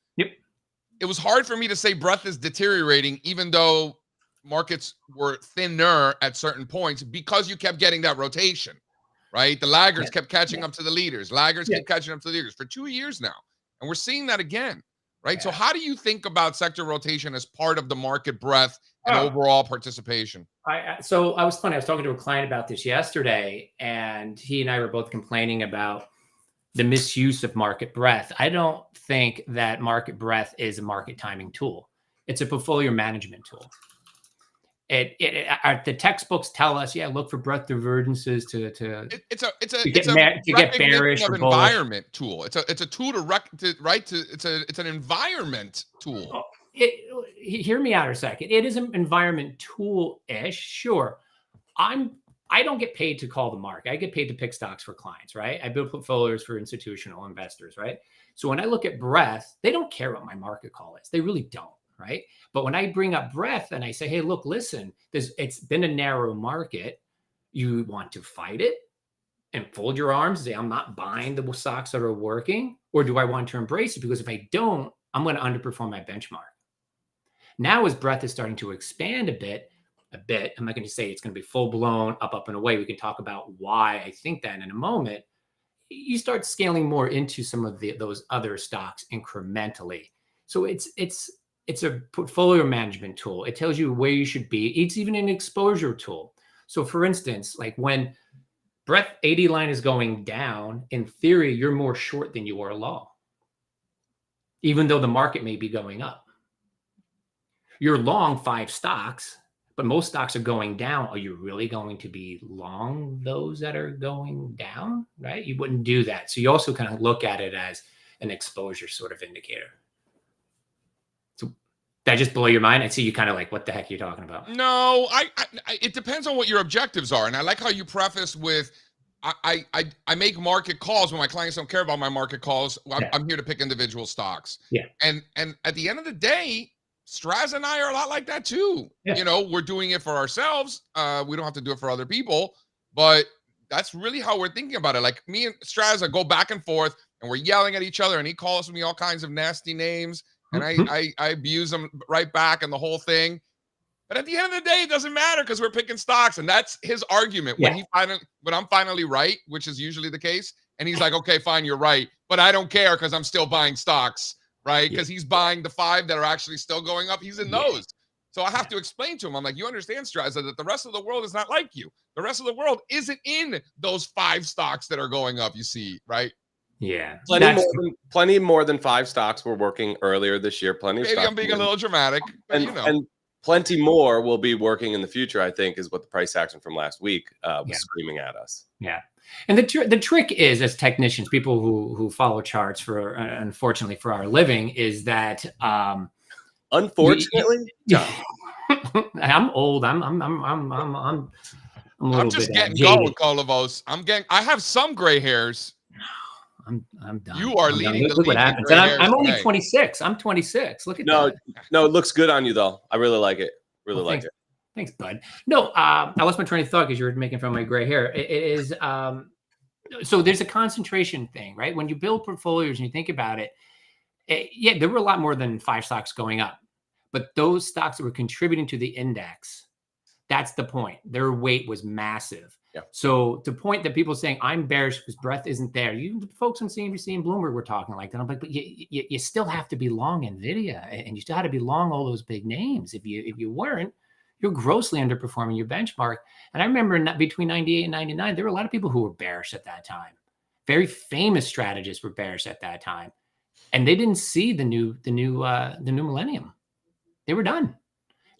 it was hard for me to say breadth is deteriorating, even though markets were thinner at certain points because you kept getting that rotation, right? The laggards kept catching up to the leaders. Laggards kept catching up to the leaders for 2 years now. And we're seeing that again. Right. So how do you think about sector rotation as part of the market breadth and overall participation? So I was talking to a client about this yesterday, and he and I were both complaining about the misuse of market breadth. I don't think that market breadth is a market timing tool. It's a portfolio management tool. The textbooks tell us, look for breadth divergences to get bearish or environment tool. It's a tool it's an environment tool. Hear me out a second. It is an environment tool-ish. Sure. I don't get paid to call the market. I get paid to pick stocks for clients, right? I build portfolios for institutional investors, right? So when I look at breadth, they don't care what my market call is. They really don't. Right. But when I bring up breadth and I say, hey, look, listen, it's been a narrow market. You want to fight it and fold your arms and say, I'm not buying the stocks that are working, or do I want to embrace it? Because if I don't, I'm going to underperform my benchmark. Now, as breadth is starting to expand a bit, I'm not going to say it's going to be full blown up and away. We can talk about why I think that in a moment. You start scaling more into some of those other stocks incrementally. So it's a portfolio management tool. It tells you where you should be. It's even an exposure tool. So for instance, like when breadth 80 line is going down. In theory, you're more short than you are long, even though the market may be going up. You're long 5 stocks, but most stocks are going down. Are you really going to be long those that are going down, right? You wouldn't do that. So you also kind of look at it as an exposure sort of indicator. So did I just blow your mind? I see you kind of like, what the heck are you talking about? No, it depends on what your objectives are. And I like how you preface with, I make market calls when my clients don't care about my market calls. I'm here to pick individual stocks. Yeah. And at the end of the day, Strazza and I are a lot like that too. Yeah. You know, we're doing it for ourselves. We don't have to do it for other people, but that's really how we're thinking about it. Like me and Strazza go back and forth and we're yelling at each other and he calls me all kinds of nasty names and I abuse him right back and the whole thing. But at the end of the day, it doesn't matter because we're picking stocks. And that's his argument. Yeah. When I'm finally right, which is usually the case. And he's like, okay, fine, you're right. But I don't care because I'm still buying stocks. Right? Because he's buying the 5 that are actually still going up. He's in those. So I have to explain to him. I'm like, you understand, Strazza, that the rest of the world is not like you. The rest of the world isn't in those 5 stocks that are going up, you see, right? Yeah. Plenty more than 5 stocks were working earlier this year. Plenty of Maybe stocks I'm being a little dramatic, but and plenty more will be working in the future, I think, is what the price action from last week was screaming at us. Yeah. And the trick is, as technicians, people who follow charts for, unfortunately for our living, is that unfortunately, I'm old. I'm a little just bit getting jaded. going, Kolovos. I have some gray hairs. I'm done. You are I'm leading done. the Look league. what happens. And I'm only 26. I'm 26. Look at that. No, it looks good on you though. I really like it. Really like it. Thanks, bud. No, I lost my train of thought because you were making fun of my gray hair. It is so there's a concentration thing, right? When you build portfolios and you think about it, yeah, there were a lot more than 5 stocks going up, but those stocks that were contributing to the index, that's the point. Their weight was massive. Yeah. So the point that people saying I'm bearish because breadth isn't there, you folks on CNBC and Bloomberg were talking like that. I'm like, but you still have to be long Nvidia, and you still had to be long all those big names. If you weren't, you're grossly underperforming your benchmark. And I remember between 98 and 99, there were a lot of people who were bearish at that time. Very famous strategists were bearish at that time, and they didn't see the new millennium. They were done.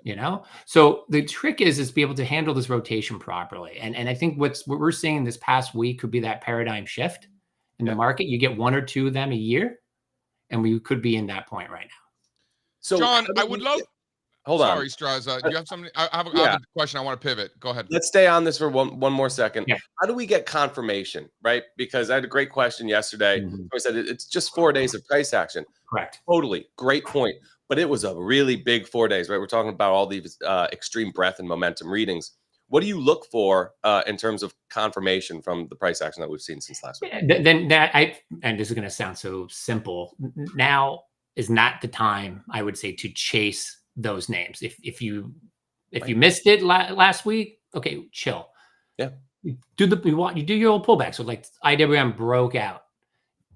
You know, so the trick is to be able to handle this rotation properly. And I think what we're seeing this past week could be that paradigm shift in the market. You get 1 or 2 of them a year, and we could be in that point right now. So, John, I would love. Hold on. Sorry, Strazza. Do you have something? I have a question. I want to pivot. Go ahead. Let's stay on this for one more second. Yeah. How do we get confirmation, right? Because I had a great question yesterday. I said it's just 4 days of price action. Correct. Totally. Great point. But it was a really big 4 days, right? We're talking about all these extreme breadth and momentum readings. What do you look for in terms of confirmation from the price action that we've seen since last week? And this is going to sound so simple. Now is not the time, I would say, to chase those names. If you missed it last week, okay, chill. Yeah. You do your old pullback. So like IWM broke out.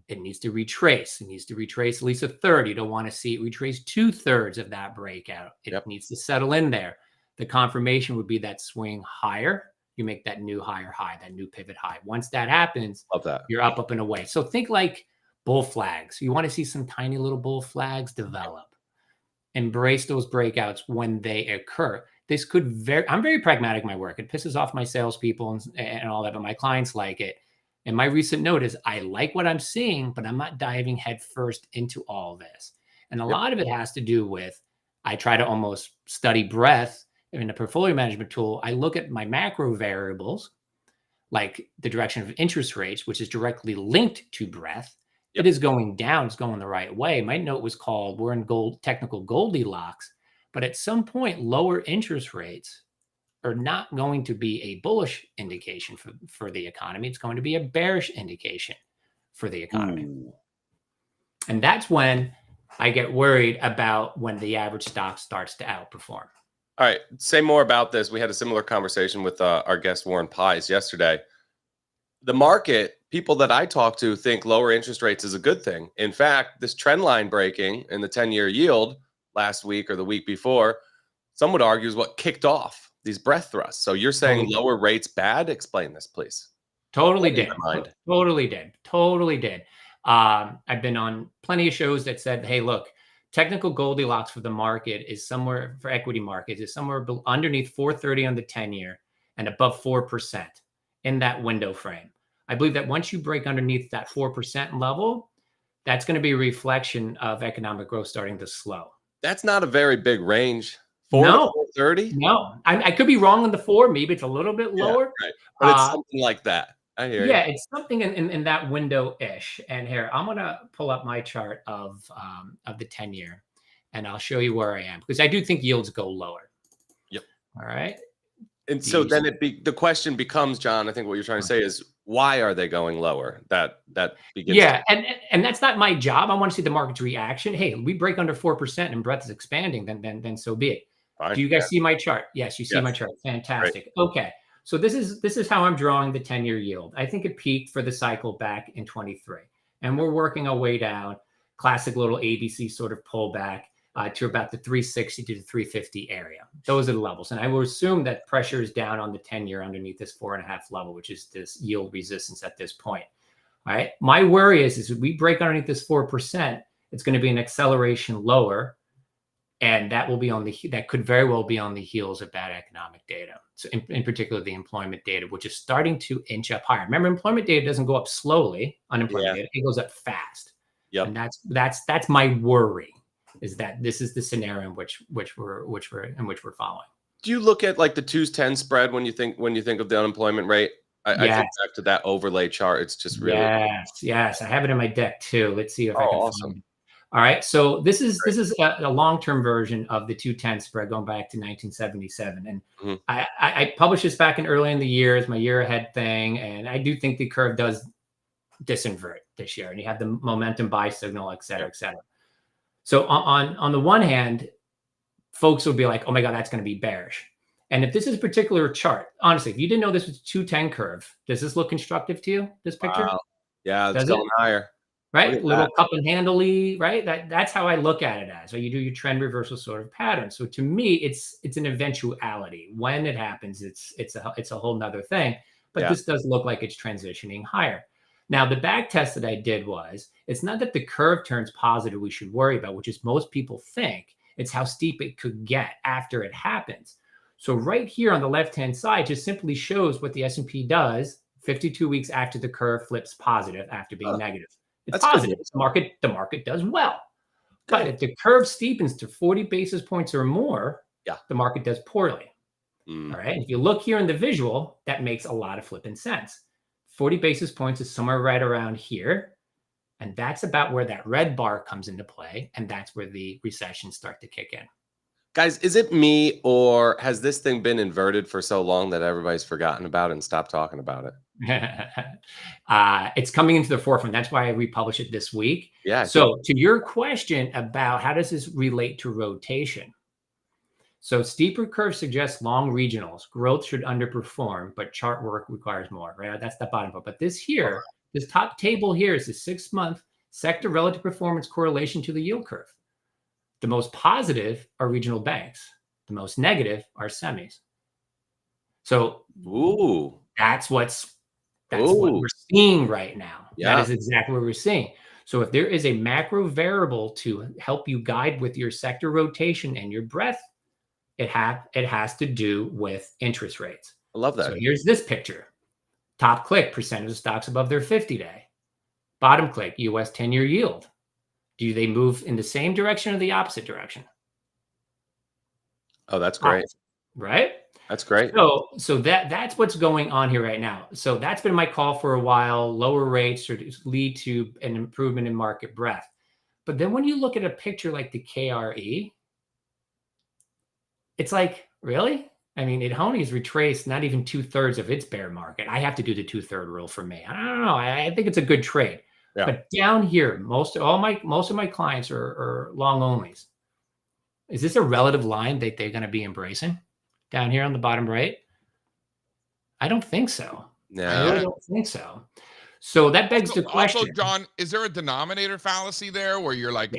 It needs to retrace. It needs to retrace at least a third. You don't want to see it retrace 2/3 of that breakout. It needs to settle in there. The confirmation would be that swing higher. You make that new higher high, that new pivot high. Once that happens, love that. You're up and away. So think like bull flags. You want to see some tiny little bull flags develop. Embrace those breakouts when they occur. This could I'm very pragmatic in my work. It pisses off my salespeople and all that, but my clients like it. And my recent note is I like what I'm seeing, but I'm not diving headfirst into all this. And a lot of it has to do with, I try to almost study breadth in a portfolio management tool. I look at my macro variables, like the direction of interest rates, which is directly linked to breadth. It is going down. It's going the right way. My note was called, we're in technical Goldilocks, but at some point, lower interest rates are not going to be a bullish indication for the economy. It's going to be a bearish indication for the economy. Ooh. And that's when I get worried about when the average stock starts to outperform. All right. Say more about this. We had a similar conversation with our guest Warren Pies yesterday. The market, people that I talk to think lower interest rates is a good thing. In fact, this trend line breaking in the 10-year yield last week or the week before, some would argue is what kicked off these breadth thrusts. So you're saying lower rates bad? Explain this, please. Totally Blows did. my mind. Totally did. Totally did. I've been on plenty of shows that said, hey, look, technical Goldilocks for the market is somewhere, for equity markets, is somewhere underneath 430 on the 10-year and above 4% in that window frame. I believe that once you break underneath that 4% level, that's going to be a reflection of economic growth starting to slow. That's not a very big range. 4 No. to 430? No, I could be wrong on the 4. Maybe it's a little bit lower. Right. But it's something like that. I hear you. Yeah, it's something in that window-ish. And here, I'm gonna pull up my chart of the 10-year, and I'll show you where I am because I do think yields go lower. Yep. All right. And so then the question becomes, John, I think what you're trying to say is, why are they going lower? That begins. Yeah, and that's not my job. I want to see the market's reaction. Hey, we break under 4% and breadth is expanding, then so be it. Fine. Do you guys see my chart? Yes, you see my chart. Fantastic. Great. Okay. So this is how I'm drawing the 10-year yield. I think it peaked for the cycle back in 23. And we're working our way down, classic little ABC sort of pullback to about the 360 to the 350 area. Those are the levels. And I will assume that pressure is down on the 10-year underneath this 4.5 level, which is this yield resistance at this point. All right. My worry is if we break underneath this 4%, it's going to be an acceleration lower. And that will be that could very well be on the heels of bad economic data. So in particular, the employment data, which is starting to inch up higher. Remember, employment data doesn't go up slowly. Unemployment data, it goes up fast. Yep. And that's my worry, is that this is the scenario in which we're following. Do you look at like the 2-10 spread when you think of the unemployment rate? I think back to that overlay chart. It's just really yes. I have it in my deck too. Let's see if I can find it. All right, so this is a long-term version of the 210 spread going back to 1977, and I published this back early in the year as my year ahead thing, and I do think the curve does disinvert this year, and you have the momentum buy signal, et cetera, et cetera. So on the one hand, folks will be like, "Oh my God, that's going to be bearish." And if this is a particular chart, honestly, if you didn't know this was a 210 curve, does this look constructive to you? This picture? Wow. Yeah, it's going higher. Right, little cup and handly, right? That's how I look at it as. So you do your trend reversal sort of pattern. So to me, it's an eventuality. When it happens, it's a whole nother thing. But this does look like it's transitioning higher. Now the back test that I did was, it's not that the curve turns positive we should worry about, which is most people think. It's how steep it could get after it happens. So right here on the left-hand side just simply shows what the S&P does 52 weeks after the curve flips positive after being negative. It's positive. The market does well. But if the curve steepens to 40 basis points or more, the market does poorly. All right. And if you look here in the visual, that makes a lot of flipping sense. 40 basis points is somewhere right around here. And that's about where that red bar comes into play. And that's where the recessions start to kick in. Guys, is it me, or has this thing been inverted for so long that everybody's forgotten about it and stopped talking about it? It's coming into the forefront. That's why I republish it this week. Yeah. So to your question about how does this relate to rotation? So steeper curve suggests long regionals. Growth should underperform, but chart work requires more, right? That's the bottom part. But this here, this top table here is the 6-month sector relative performance correlation to the yield curve. The most positive are regional banks. The most negative are semis. So that's what we're seeing right now. That is exactly what we're seeing. So if there is a macro variable to help you guide with your sector rotation and your breadth, it has to do with interest rates. I love that. So here's this picture. Top click, percentage of stocks above their 50-day. Bottom click, US 10-year yield. Do they move in the same direction or the opposite direction? Oh, that's great. Right? That's great. So that's what's going on here right now. So that's been my call for a while. Lower rates should lead to an improvement in market breadth. But then when you look at a picture like the KRE, it's like, really? I mean, it only has retraced not even 2/3 of its bear market. I have to do the 2/3 rule for me. I don't know. I think it's a good trade. Yeah. But down here, most of my clients are long onlys. Is this a relative line that they're going to be embracing down here on the bottom right? I don't think so. No, I really don't think so. So that begs the question. Also, John, is there a denominator fallacy there where you're like,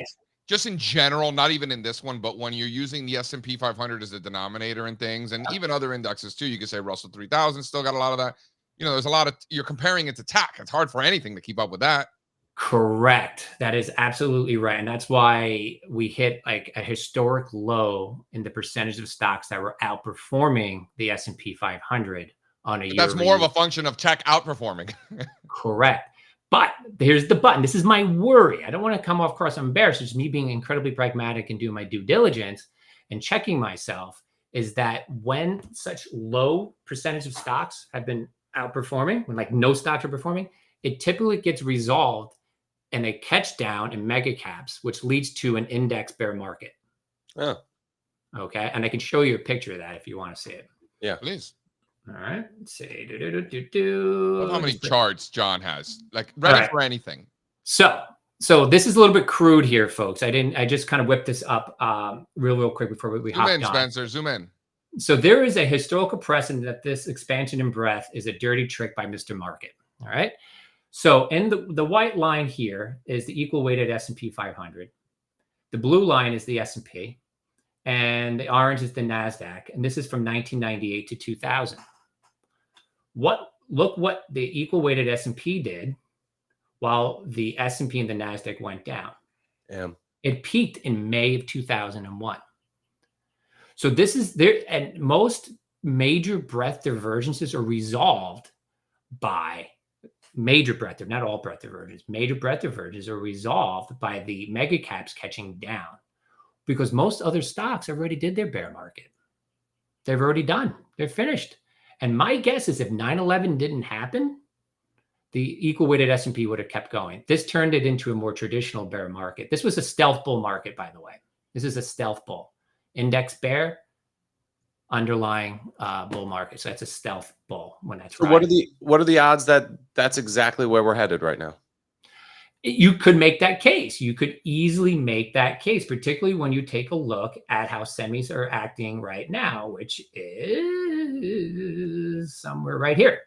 just in general, not even in this one, but when you're using the S&P 500 as a denominator and things, and even other indexes too, you could say Russell 3000 still got a lot of that. you know, there's a lot of, you're comparing it to tech. It's hard for anything to keep up with that. Correct. That is absolutely right. And that's why we hit like a historic low in the percentage of stocks that were outperforming the S&P 500 on a year. That's more of a function of tech outperforming. Correct. But here's the button. This is my worry. I don't want to come off cross embarrassed. It's me being incredibly pragmatic and doing my due diligence and checking myself, is that when such low percentage of stocks have been outperforming, when like no stocks are performing, it typically gets resolved in a catch down in mega caps, which leads to an index bear market. Oh. Okay. And I can show you a picture of that if you want to see it. Yeah. Please. All right. Let's see. Look how many charts John has. Like ready for anything. So this is a little bit crude here, folks. I just kind of whipped this up real quick before we zoom hopped in, on. Spencer. Zoom in. So there is a historical precedent that this expansion in breadth is a dirty trick by Mr. Market. All right. So in the white line here is the equal weighted S&P 500. The blue line is the S&P, and the orange is the NASDAQ. And this is from 1998 to 2000. Look what the equal weighted S&P did while the S&P and the NASDAQ went down. Yeah. It peaked in May of 2001. So this is there, and most major breadth divergences are resolved by major breadth, not all breadth divergences. Major breadth divergences are resolved by the mega caps catching down, because most other stocks already did their bear market. They've already done. They're finished. And my guess is if 9/11 didn't happen, the equal weighted S&P would have kept going. This turned it into a more traditional bear market. This was a stealth bull market, by the way. This is a stealth bull. Index bear, underlying bull market. So that's a stealth bull when that's so right. What are the odds that that's exactly where we're headed right now? You could make that case. You could easily make that case, particularly when you take a look at how semis are acting right now, which is somewhere right here.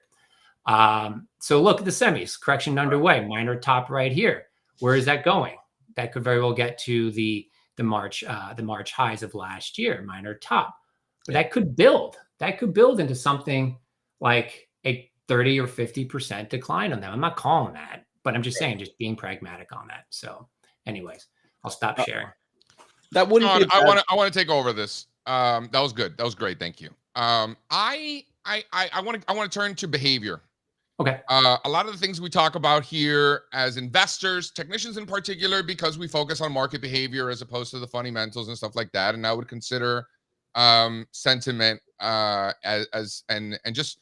So look at the semis, correction underway, minor top right here. Where is that going? That could very well get to the March highs of last year, minor top. But that could build. That could build into something like a 30 or 50% decline on them. I'm not calling that, but I'm just saying, just being pragmatic on that. So, anyways, I'll stop sharing. That wouldn't be. I want to take over this. That was good. That was great. Thank you. I want to turn to behavior. Okay. A lot of the things we talk about here as investors, technicians in particular, because we focus on market behavior as opposed to the fundamentals and stuff like that. And I would consider sentiment as just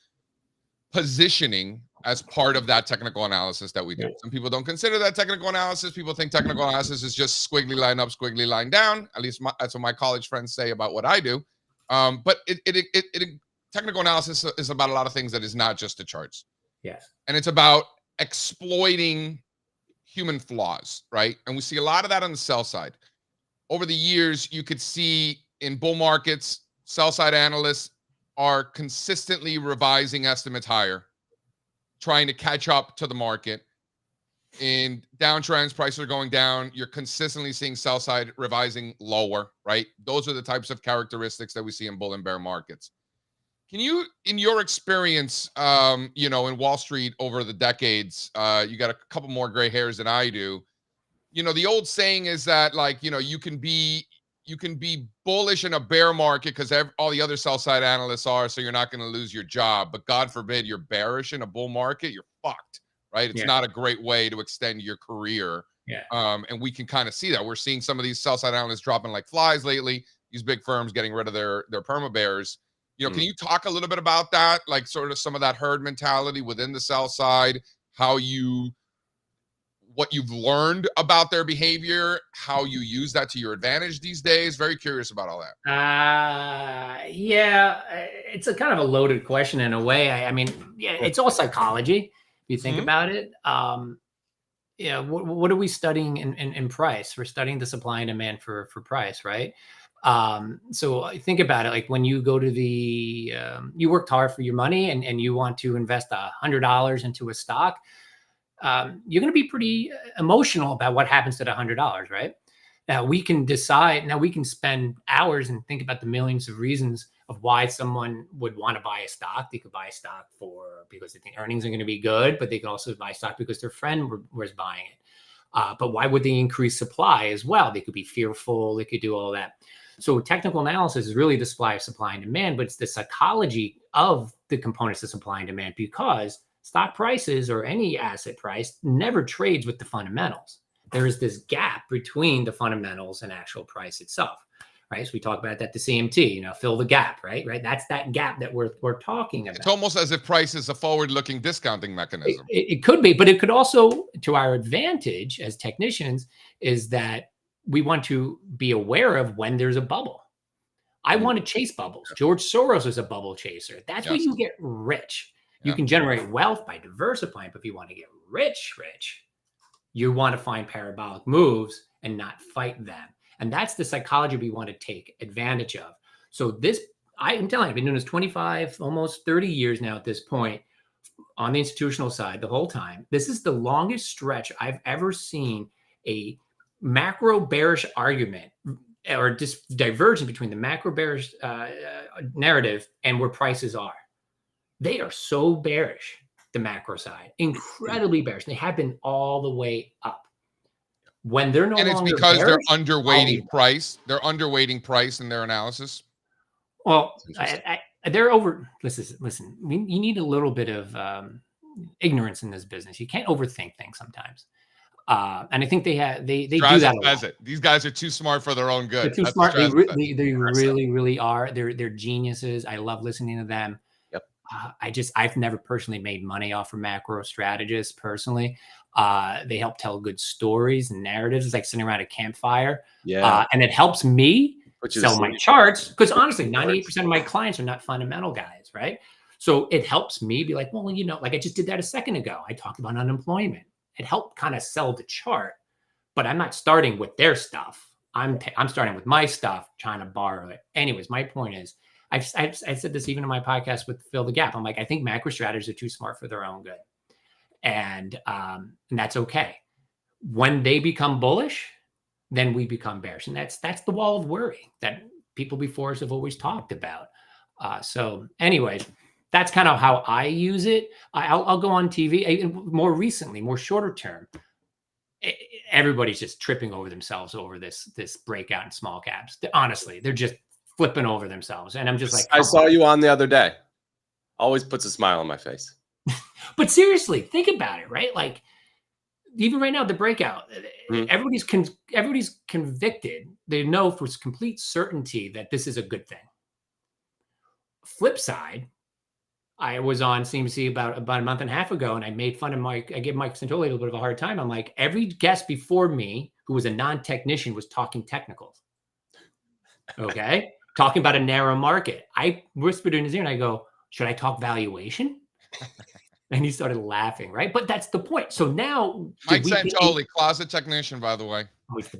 positioning as part of that technical analysis that we do. Some people don't consider that technical analysis. People think technical analysis is just squiggly line up, squiggly line down. At least that's what my college friends say about what I do. But technical analysis is about a lot of things that is not just the charts. Yes. And it's about exploiting human flaws, right? And we see a lot of that on the sell side. Over the years, you could see in bull markets, sell side analysts are consistently revising estimates higher, trying to catch up to the market. In downtrends, prices are going down. You're consistently seeing sell side revising lower, right? Those are the types of characteristics that we see in bull and bear markets. Can you, in your experience, in Wall Street over the decades, you got a couple more gray hairs than I do. The old saying is that, you can be bullish in a bear market because all the other sell side analysts are, so you're not going to lose your job. But God forbid you're bearish in a bull market, you're fucked, right? It's not a great way to extend your career. Yeah. And we can kind of see that. We're seeing some of these sell side analysts dropping like flies lately. These big firms getting rid of their perma bears. Can you talk a little bit about that? Like sort of some of that herd mentality within the sell side, what you've learned about their behavior, how you use that to your advantage these days. Very curious about all that. Yeah, it's a kind of a loaded question in a way. It's all psychology if you think about it. What are we studying in price? We're studying the supply and demand for price, right? So think about it. Like when you go to you worked hard for your money and you want to invest $100 into a stock, you're going to be pretty emotional about what happens to the $100, right? Now we can spend hours and think about the millions of reasons of why someone would want to buy a stock. They could buy a stock because they think earnings are going to be good, but they could also buy stock because their friend was buying it. But why would they increase supply as well? They could be fearful. They could do all that. So technical analysis is really the supply and demand, but it's the psychology of the components of supply and demand, because stock prices or any asset price never trades with the fundamentals. There is this gap between the fundamentals and actual price itself, right? So we talk about that, the CMT, fill the gap, right? That's that gap that we're talking about. It's almost as if price is a forward-looking discounting mechanism. It could be, but it could also, to our advantage as technicians, is that we want to be aware of when there's a bubble. I want to chase bubbles. George Soros is a bubble chaser. That's where you get rich. You can generate wealth by diversifying, but if you want to get rich, you want to find parabolic moves and not fight them. And that's the psychology we want to take advantage of. So I'm telling you, I've been doing this 25, almost 30 years now at this point on the institutional side the whole time. This is the longest stretch I've ever seen a macro bearish argument or just divergence between the macro bearish narrative and where prices are. They are so bearish, the macro side, incredibly bearish. They have been all the way up. When they're no longer, and it's because bearish, they're underweighting price. They're underweighting price in their analysis. Well, they're over. Listen. You need a little bit of ignorance in this business. You can't overthink things sometimes. And I think they do that a lot. These guys are too smart for their own good. They're too smart. They really are. They're geniuses. I love listening to them. Yep. I've never personally made money off of macro strategists personally. They help tell good stories and narratives. It's like sitting around a campfire. Yeah. And it helps me sell my charts, because honestly, 98% of my clients are not fundamental guys, right? So it helps me be like, well, like I just did that a second ago. I talked about unemployment. It helped kind of sell the chart, but I'm not starting with their stuff. I'm starting with my stuff, trying to borrow it. Anyways, my point is, I've said this even in my podcast with Fill the Gap. I'm like, I think macro strategists are too smart for their own good. And that's okay. When they become bullish, then we become bearish. And that's the wall of worry that people before us have always talked about. So anyways, that's kind of how I use it. I'll go on TV more recently, more shorter term. Everybody's just tripping over themselves over this breakout in small caps. Honestly, they're just flipping over themselves. And I'm just like, I saw you on the other day. Always puts a smile on my face. But seriously, think about it, right? Like even right now, the breakout, everybody's convicted. They know for complete certainty that this is a good thing. Flip side, I was on CMC about a month and a half ago, and I made fun of Mike. I gave Mike Santoli a little bit of a hard time. I'm like, every guest before me who was a non-technician was talking technicals. Okay? Talking about a narrow market. I whispered in his ear and I go, should I talk valuation? And he started laughing, right? But that's the point. So now, Mike Santoli, closet technician, by the way.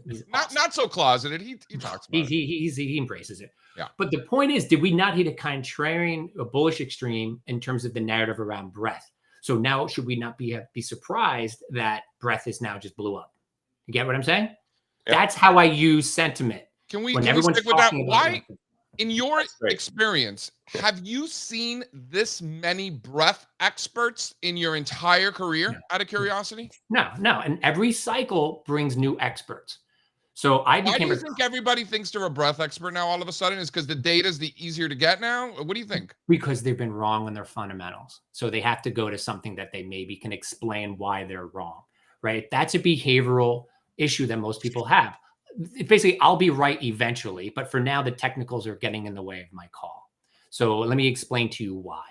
He's not so closeted. He talks about it. He embraces it. Yeah. But the point is, did we not hit a bullish extreme in terms of the narrative around breadth? So now, should we not be surprised that breadth is now just blew up? You get what I'm saying? Yeah. That's how I use sentiment. Can we stick with that? Why? In your experience, have you seen this many breadth experts in your entire career, out of curiosity? No. And every cycle brings new experts. So why do you think everybody thinks they're a breadth expert now all of a sudden? Is because the data is the easier to get now? What do you think? Because they've been wrong on their fundamentals. So they have to go to something that they maybe can explain why they're wrong, right? That's a behavioral issue that most people have. Basically, I'll be right eventually, but for now, the technicals are getting in the way of my call. So let me explain to you why.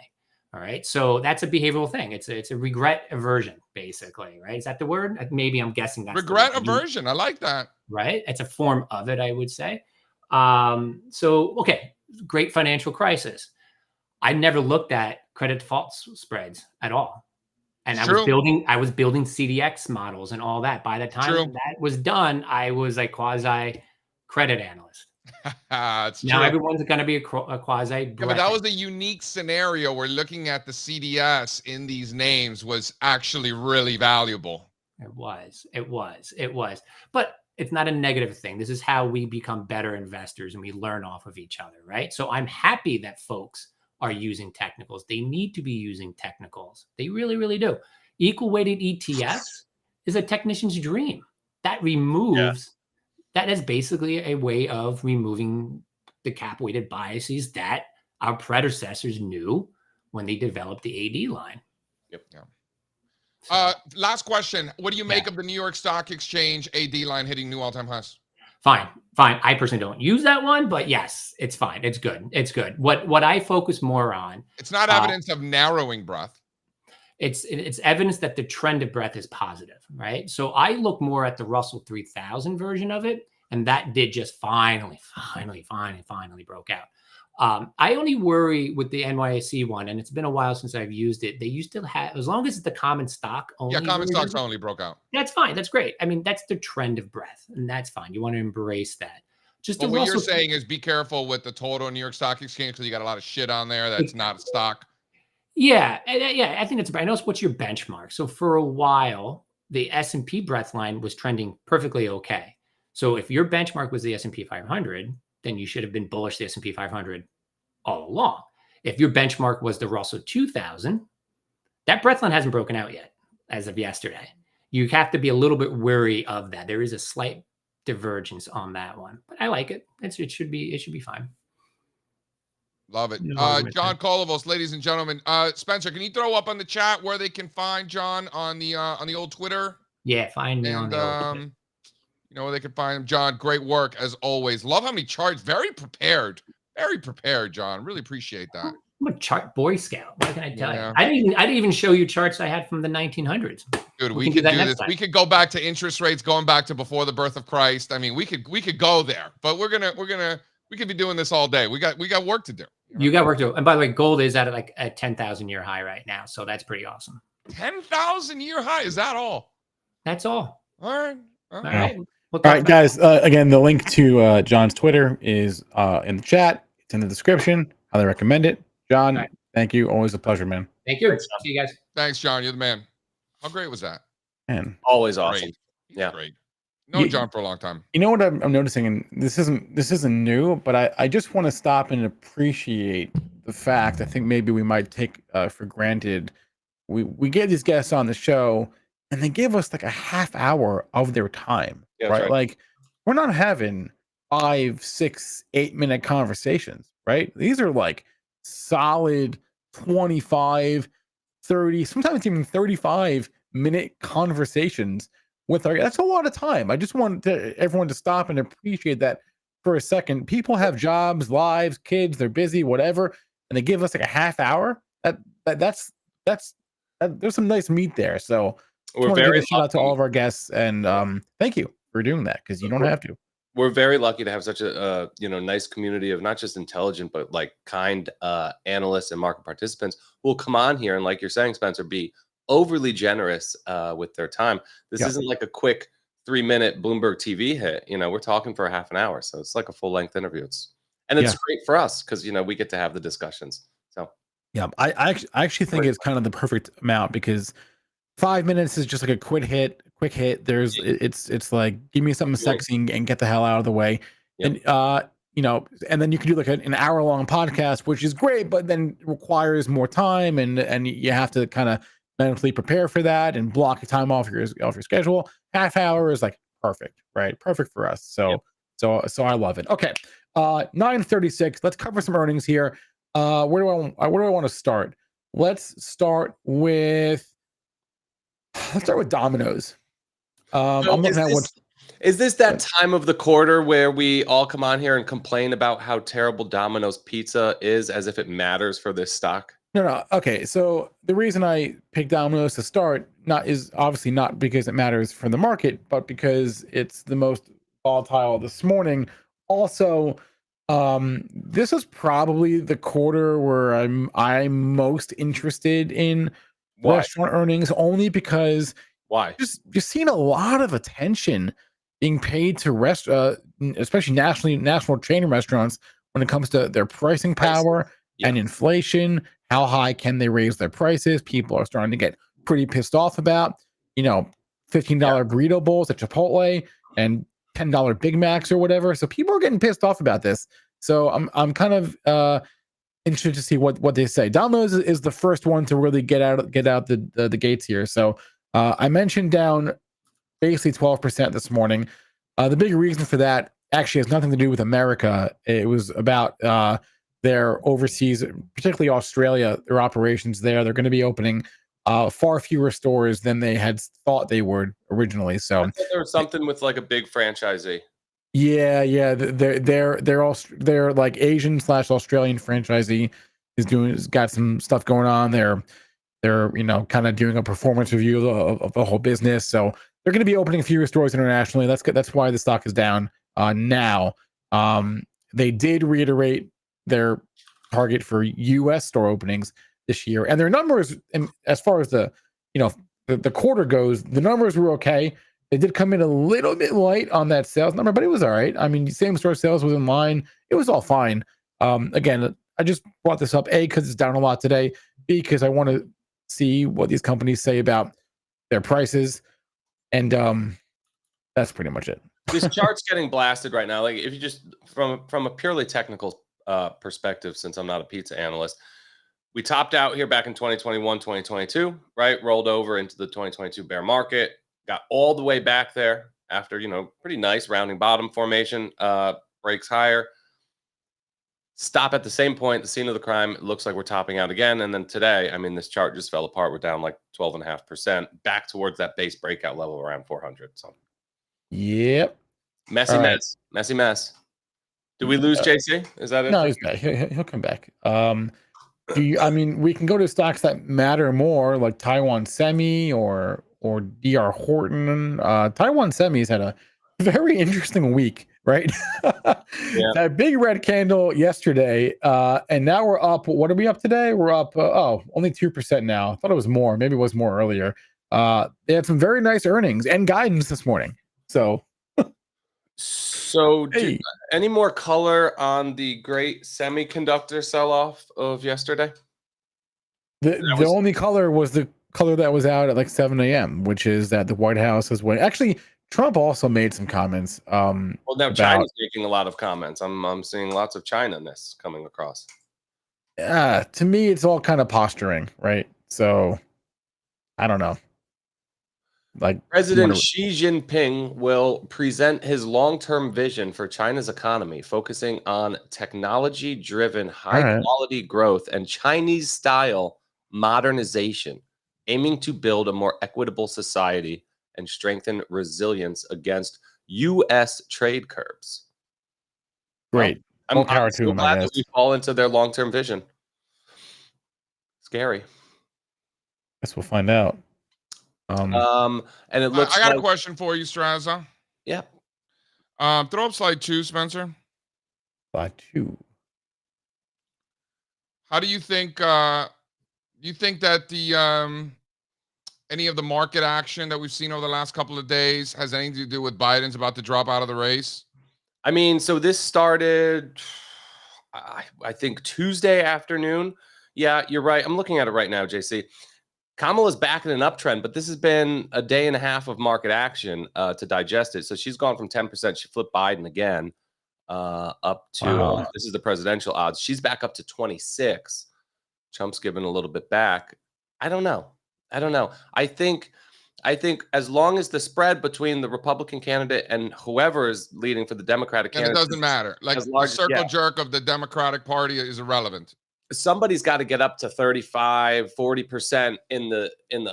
All right. So that's a behavioral thing. It's a regret aversion, basically, right? Is that the word? Maybe I'm guessing that's regret aversion. I like that. Right. It's a form of it, I would say. Okay. Great financial crisis. I never looked at credit default spreads at all. And I was building CDX models and all that. By the time that was done, I was a quasi credit analyst. Now everyone's going to be a quasi. Yeah, but that was a unique scenario where looking at the CDS in these names was actually really valuable. It was. But it's not a negative thing. This is how we become better investors and we learn off of each other, right? So I'm happy that folks are using technicals. They need to be using technicals. They really, really do. Equal weighted ETFs is a technician's dream. That removes, that is basically a way of removing the cap weighted biases that our predecessors knew when they developed the AD line. Yep. Yeah. So, Last question. What do you make of the New York Stock Exchange AD line hitting new all-time highs? fine. I personally don't use that one, but yes, it's fine. It's good. It's good. What I focus more on, It's not evidence of narrowing breadth. it's evidence that the trend of breadth is positive, right? So I look more at the Russell 3000 version of it, and that did just finally broke out. I only worry with the NYSE one, and it's been a while since I've used it. They used to have, as long as it's the common stock only. Yeah, common version, stocks only broke out. That's fine. That's great. I mean, that's the trend of breadth, and that's fine. You want to embrace that. Just But the what you're Russell, saying is be careful with the total New York Stock Exchange because you got a lot of shit on there that's not stock. yeah, I think it's. I know what's your benchmark. So for a while, the S&P breadth line was trending perfectly okay. So if your benchmark was the S&P 500, then you should have been bullish the S&P 500 all along. If your benchmark was the Russell 2000, that breadth line hasn't broken out yet as of yesterday. You have to be a little bit wary of that. There is a slight divergence on that one, but I like it. It should be fine. Love it. No argument John Kolovos, ladies and gentlemen. Spencer, can you throw up on the chat where they can find John on the old Twitter? Yeah, find me on the old Twitter. You know where they can find him. John, great work as always. Love how many charts. Very prepared, John. Really appreciate that. I'm a chart Boy Scout. What can I tell Yeah. you? I didn't even show you charts I had from the 1900s. Dude, we can could do that do next this. time. We could go back to interest rates going back to before the birth of Christ. I mean, we could go there, but we could be doing this all day. We got work to do. You got work to do. And by the way, gold is at like a 10,000 year high right now, so that's pretty awesome. 10,000 year high. Is that all? That's all. All right. All right. All right, guys. Again, the link to John's Twitter is in the chat. It's in the description. Highly recommend it. John, All right. Thank you. Always a pleasure, man. Thank you. See you guys. Thanks, John. You're the man. How great was that? Man, Always awesome. Great. Yeah. Great. Known John for a long time. you know what I'm noticing, and this isn't new, but I just want to stop and appreciate the fact. I think maybe we might take for granted. We get these guests on the show, and they give us like a half hour of their time, Yeah, right? right. Like we're not having 5, 6, 8 minute conversations, right? These are like solid 25, 30, sometimes even 35-minute conversations with our. That's a lot of time. I just want everyone to stop and appreciate that for a second. People have jobs, lives, kids, they're busy, whatever, and they give us like a half hour. That's there's some nice meat there. So We're very shout out to all lucky. of our guests, and thank you for doing that because you don't have to. We're very lucky to have such a nice community of not just intelligent but like kind analysts and market participants who will come on here and, like you're saying, Spencer, be overly generous with their time. This isn't like a quick 3-minute Bloomberg TV hit. We're talking for a half an hour, so it's like a full length interview. It's great for us because we get to have the discussions. So yeah, I actually think it's kind of the perfect amount because 5 minutes is just like a quick hit. It's like give me something sexy and get the hell out of the way. Yep. And and then you can do like an hour-long podcast, which is great, but then requires more time and you have to kind of mentally prepare for that and block time off your schedule. Half hour is like perfect, right? Perfect for us. So I love it. Okay. 9:36. Let's cover some earnings here. Where do I want to start? Let's start with Domino's. I'm looking at what. Is this that time of the quarter where we all come on here and complain about how terrible Domino's pizza is, as if it matters for this stock? No. Okay, so the reason I picked Domino's to start is obviously not because it matters for the market, but because it's the most volatile this morning. Also, this is probably the quarter where I'm most interested in restaurant earnings, only because just seeing a lot of attention being paid to especially national chain restaurants when it comes to their pricing power and inflation. How high can they raise their prices? People are starting to get pretty pissed off about $15 burrito bowls at Chipotle and $10 Big Macs or whatever. So people are getting pissed off about this. So I'm kind of interested to see what they say. Domino's is the first one to really get out the gates here. So I mentioned down basically 12% this morning. The big reason for that actually has nothing to do with America. It was about their overseas, particularly Australia, their operations there. They're going to be opening far fewer stores than they had thought they would originally. So I thought there was something with like a big franchisee. Yeah. They're like Asian/Australian franchisee is got some stuff going on. They're kind of doing a performance review of the whole business. So they're going to be opening fewer stores internationally. That's good. That's why the stock is down now. They did reiterate their target for U.S. store openings this year, and their numbers, as far as the quarter goes, the numbers were okay. They did come in a little bit light on that sales number, but it was all right. I mean, same store sales was in line. It was all fine. Again, I just brought this up, A, because it's down a lot today, B, because I want to see what these companies say about their prices. And that's pretty much it. This chart's getting blasted right now. Like, if you just from a purely technical perspective, since I'm not a pizza analyst, we topped out here back in 2021, 2022, right? Rolled over into the 2022 bear market. Got all the way back there after, pretty nice rounding bottom formation, breaks higher. Stop at the same point, the scene of the crime. It looks like we're topping out again. And then today, I mean, this chart just fell apart. We're down like 12.5%, back towards that base breakout level around 400. So, yep. Messy All mess. Right. Messy mess. Did we lose JC? Is that it? No, he's back. He'll come back. We can go to stocks that matter more, like Taiwan Semi or DR Horton. Taiwan Semi's had a very interesting week, right? Yeah. That big red candle yesterday, and now we're up. What are we up today? We're up only 2% now. I thought it was more. Maybe it was more earlier. They had some very nice earnings and guidance this morning. So hey. Any more color on the great semiconductor sell-off of yesterday? The only color was the color that was out at like 7 a.m., which is that the White House is waiting. Actually, Trump also made some comments. Well, now China's making a lot of comments. I'm seeing lots of China-ness coming across. To me, it's all kind of posturing, right? So, I don't know. Like President Xi Jinping will present his long-term vision for China's economy, focusing on technology-driven, high-quality growth and Chinese-style modernization, aiming to build a more equitable society and strengthen resilience against U.S. trade curbs. Great. I'm so glad that we fall into their long-term vision. Scary. Guess we'll find out. And it looks. I got a question for you, Strazza. Yeah. Throw up slide 2, Spencer. Slide 2. How do you think? You think that the any of the market action that we've seen over the last couple of days has anything to do with Biden's about to drop out of the race? I mean, so this started, I think, Tuesday afternoon. Yeah, you're right. I'm looking at it right now, JC. Kamala's back in an uptrend, but this has been a day and a half of market action to digest it. So she's gone from 10%. She flipped Biden again up to, this is the presidential odds. She's back up to 26. Trump's given a little bit back. I don't know. I think as long as the spread between the Republican candidate and whoever is leading for the Democratic candidate, it doesn't matter. Like the circle jerk of the Democratic Party is irrelevant. Somebody's got to get up to 35, 40% in the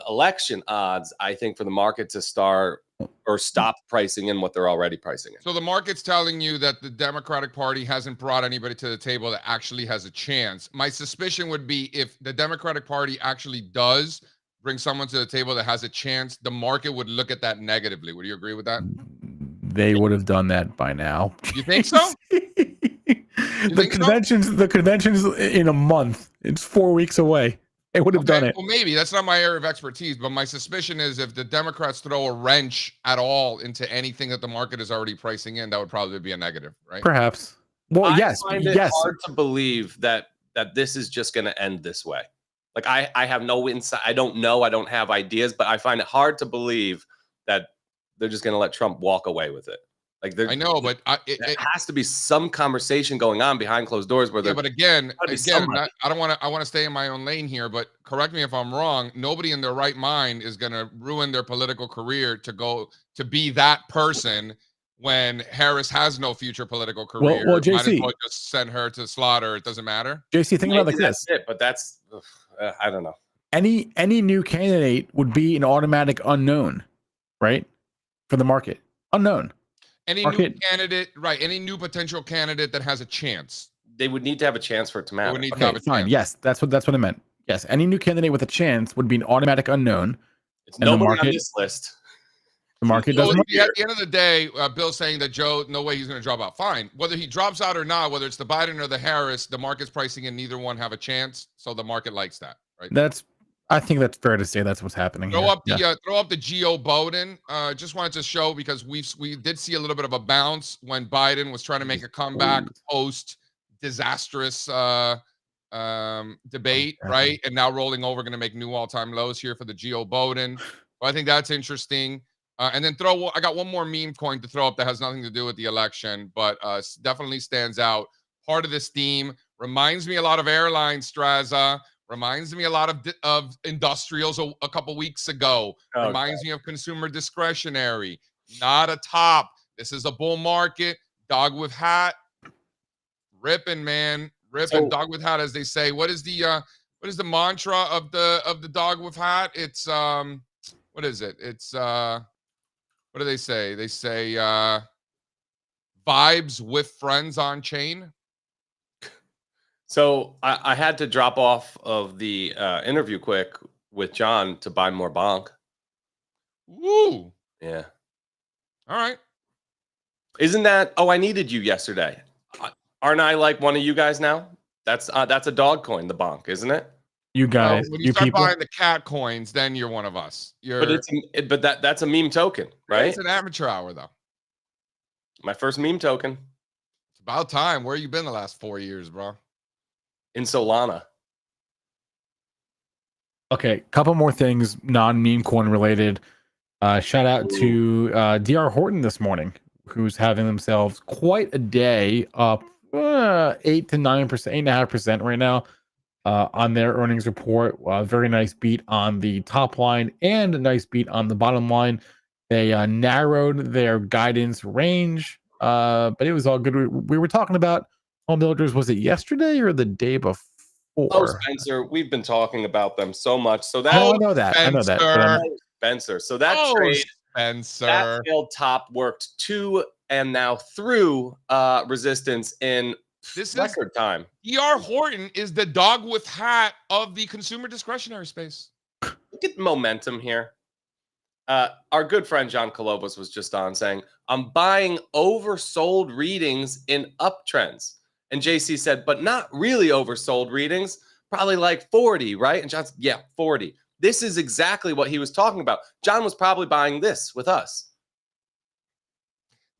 election odds, I think, for the market to start or stop pricing in what they're already pricing in. So the market's telling you that the Democratic Party hasn't brought anybody to the table that actually has a chance. My suspicion would be if the Democratic Party actually does bring someone to the table that has a chance, the market would look at that negatively. Would you agree with that? They would have done that by now. You think so? The convention's in a month. It's 4 weeks away. They would have done it. Well, maybe that's not my area of expertise, but my suspicion is if the Democrats throw a wrench at all into anything that the market is already pricing in, that would probably be a negative, right? Perhaps. Well, yes. I find it hard to believe that this is just going to end this way. Like I have no insight. I don't know. I don't have ideas, but I find it hard to believe that they're just going to let Trump walk away with it. Like there, I know, but there has to be some conversation going on behind closed doors where yeah, but again, somebody. I want to stay in my own lane here, but correct me if I'm wrong. Nobody in their right mind is going to ruin their political career to go to be that person when Harris has no future political career. Well, Might as JC, well just send her to slaughter. It doesn't matter. JC, think about it like That's this. it, but that's I don't know. Any new candidate would be an automatic unknown, right? For the market, unknown. Any new candidate, right? Any new potential candidate that has a chance. They would need to have a chance for it to matter. They would need to have a Fine. chance. Yes, that's what I meant. Yes, any new candidate with a chance would be an automatic unknown. It's nobody on this list. The market So doesn't. at the end of the day, Bill's saying that Joe, no way he's going to drop out. Fine. Whether he drops out or not, whether it's the Biden or the Harris, the market's pricing in neither one have a chance. So the market likes that, right? I think that's fair to say that's what's happening. Throw up the Geo Bowden. Just wanted to show because we did see a little bit of a bounce when Biden was trying to make a comeback post disastrous debate, right? And now rolling over, going to make new all-time lows here for the Geo Bowden. I think that's interesting. And then I got one more meme coin to throw up that has nothing to do with the election, but definitely stands out. Part of this theme reminds me a lot of Airlines, Strazza. Reminds me a lot of industrials a couple weeks ago. Reminds me of consumer discretionary. Not a top. This is a bull market. Dog with hat. Ripping, man. Ripping. Dog with hat, as they say. What is the mantra of the dog with hat? It's what is it? It's what do they say? They say vibes with friends on chain. So I had to drop off of the interview quick with John to buy more bonk. Woo! Yeah. All right. Isn't that? Oh, I needed you yesterday. Aren't I like one of you guys now? That's a dog coin, the bonk, isn't it? You guys, when you start buying the cat coins, then you're one of us. But that's a meme token, right? It's an amateur hour though. My first meme token. It's about time. Where you been the last 4 years, bro? In Solana. Okay, couple more things non-meme coin related. Shout out to DR Horton this morning, who's having themselves quite a day, up 8 to 9%, 8.5% right now on their earnings report. Very nice beat on the top line and a nice beat on the bottom line. They narrowed their guidance range, but it was all good. We were talking about home builders. Was it yesterday or the day before? Oh, Spencer, we've been talking about them so much. So that I know that. Spencer. So that trade, that failed top worked to and now through resistance in record time. DR Horton is the dog with hat of the consumer discretionary space. Look at momentum here. Our good friend John Kolovos was just on saying, I'm buying oversold readings in uptrends. And JC said, but not really oversold readings, probably like 40, right? And John said, yeah, 40. This is exactly what he was talking about. John was probably buying this with us.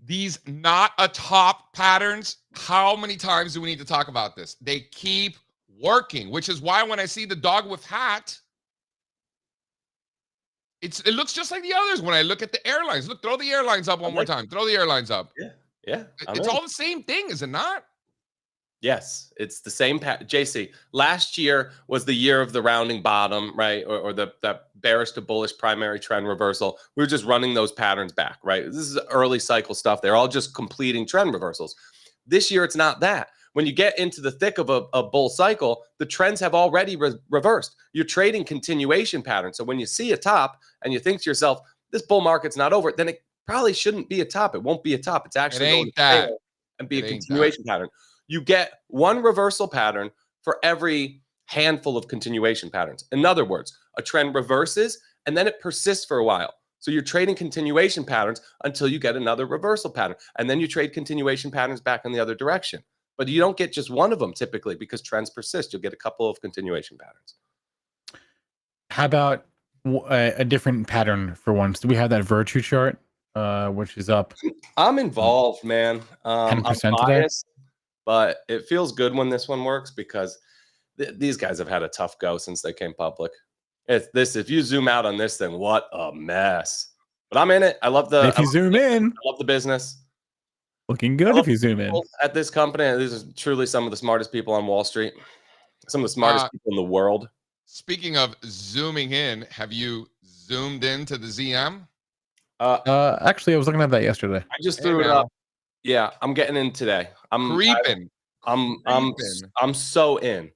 These not a top patterns, how many times do we need to talk about this? They keep working, which is why when I see the dog with hat, it looks just like the others when I look at the airlines. Look, throw the airlines up one more time. Throw the airlines up. Yeah. It's all the same thing, is it not? Yes, it's the same. JC, last year was the year of the rounding bottom, right? Or that bearish to bullish primary trend reversal. We were just running those patterns back, right? This is early cycle stuff. They're all just completing trend reversals. This year, it's not that. When you get into the thick of a bull cycle, the trends have already reversed. You're trading continuation patterns. So when you see a top and you think to yourself, this bull market's not over, then it probably shouldn't be a top. It won't be a top. It's actually going to fail and be a continuation pattern. You get one reversal pattern for every handful of continuation patterns. In other words, a trend reverses and then it persists for a while. So you're trading continuation patterns until you get another reversal pattern. And then you trade continuation patterns back in the other direction. But you don't get just one of them typically because trends persist. You'll get a couple of continuation patterns. How about a different pattern for once? Do we have that virtue chart, which is up? I'm involved, man. 10% I'm today. biased, but it feels good when this one works because these guys have had a tough go since they came public. If you zoom out on this thing, what a mess. But I'm in it. I love the. If you zoom in, I love the business. Looking good if you zoom in. At this company, these are truly some of the smartest people on Wall Street. Some of the smartest people in the world. Speaking of zooming in, have you zoomed into the ZM? Actually, I was looking at that yesterday. I just threw it up. Yeah, I'm getting in today. I'm creeping. I'm so in.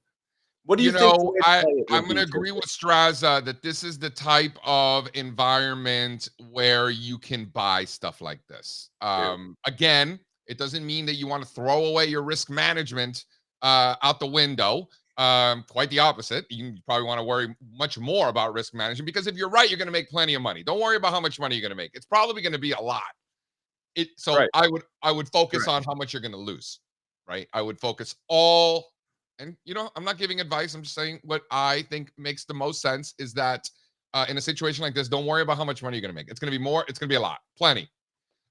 What do you think? Know, I'm going to agree with Strazza that this is the type of environment where you can buy stuff like this. Again, it doesn't mean that you want to throw away your risk management out the window. Quite the opposite. You probably want to worry much more about risk management, because if you're right, you're going to make plenty of money. Don't worry about how much money you're going to make. It's probably going to be a lot. I would focus on how much you're going to lose, right? I would focus all. And, I'm not giving advice. I'm just saying what I think makes the most sense is that in a situation like this, don't worry about how much money you're going to make. It's going to be more. It's going to be a lot. Plenty.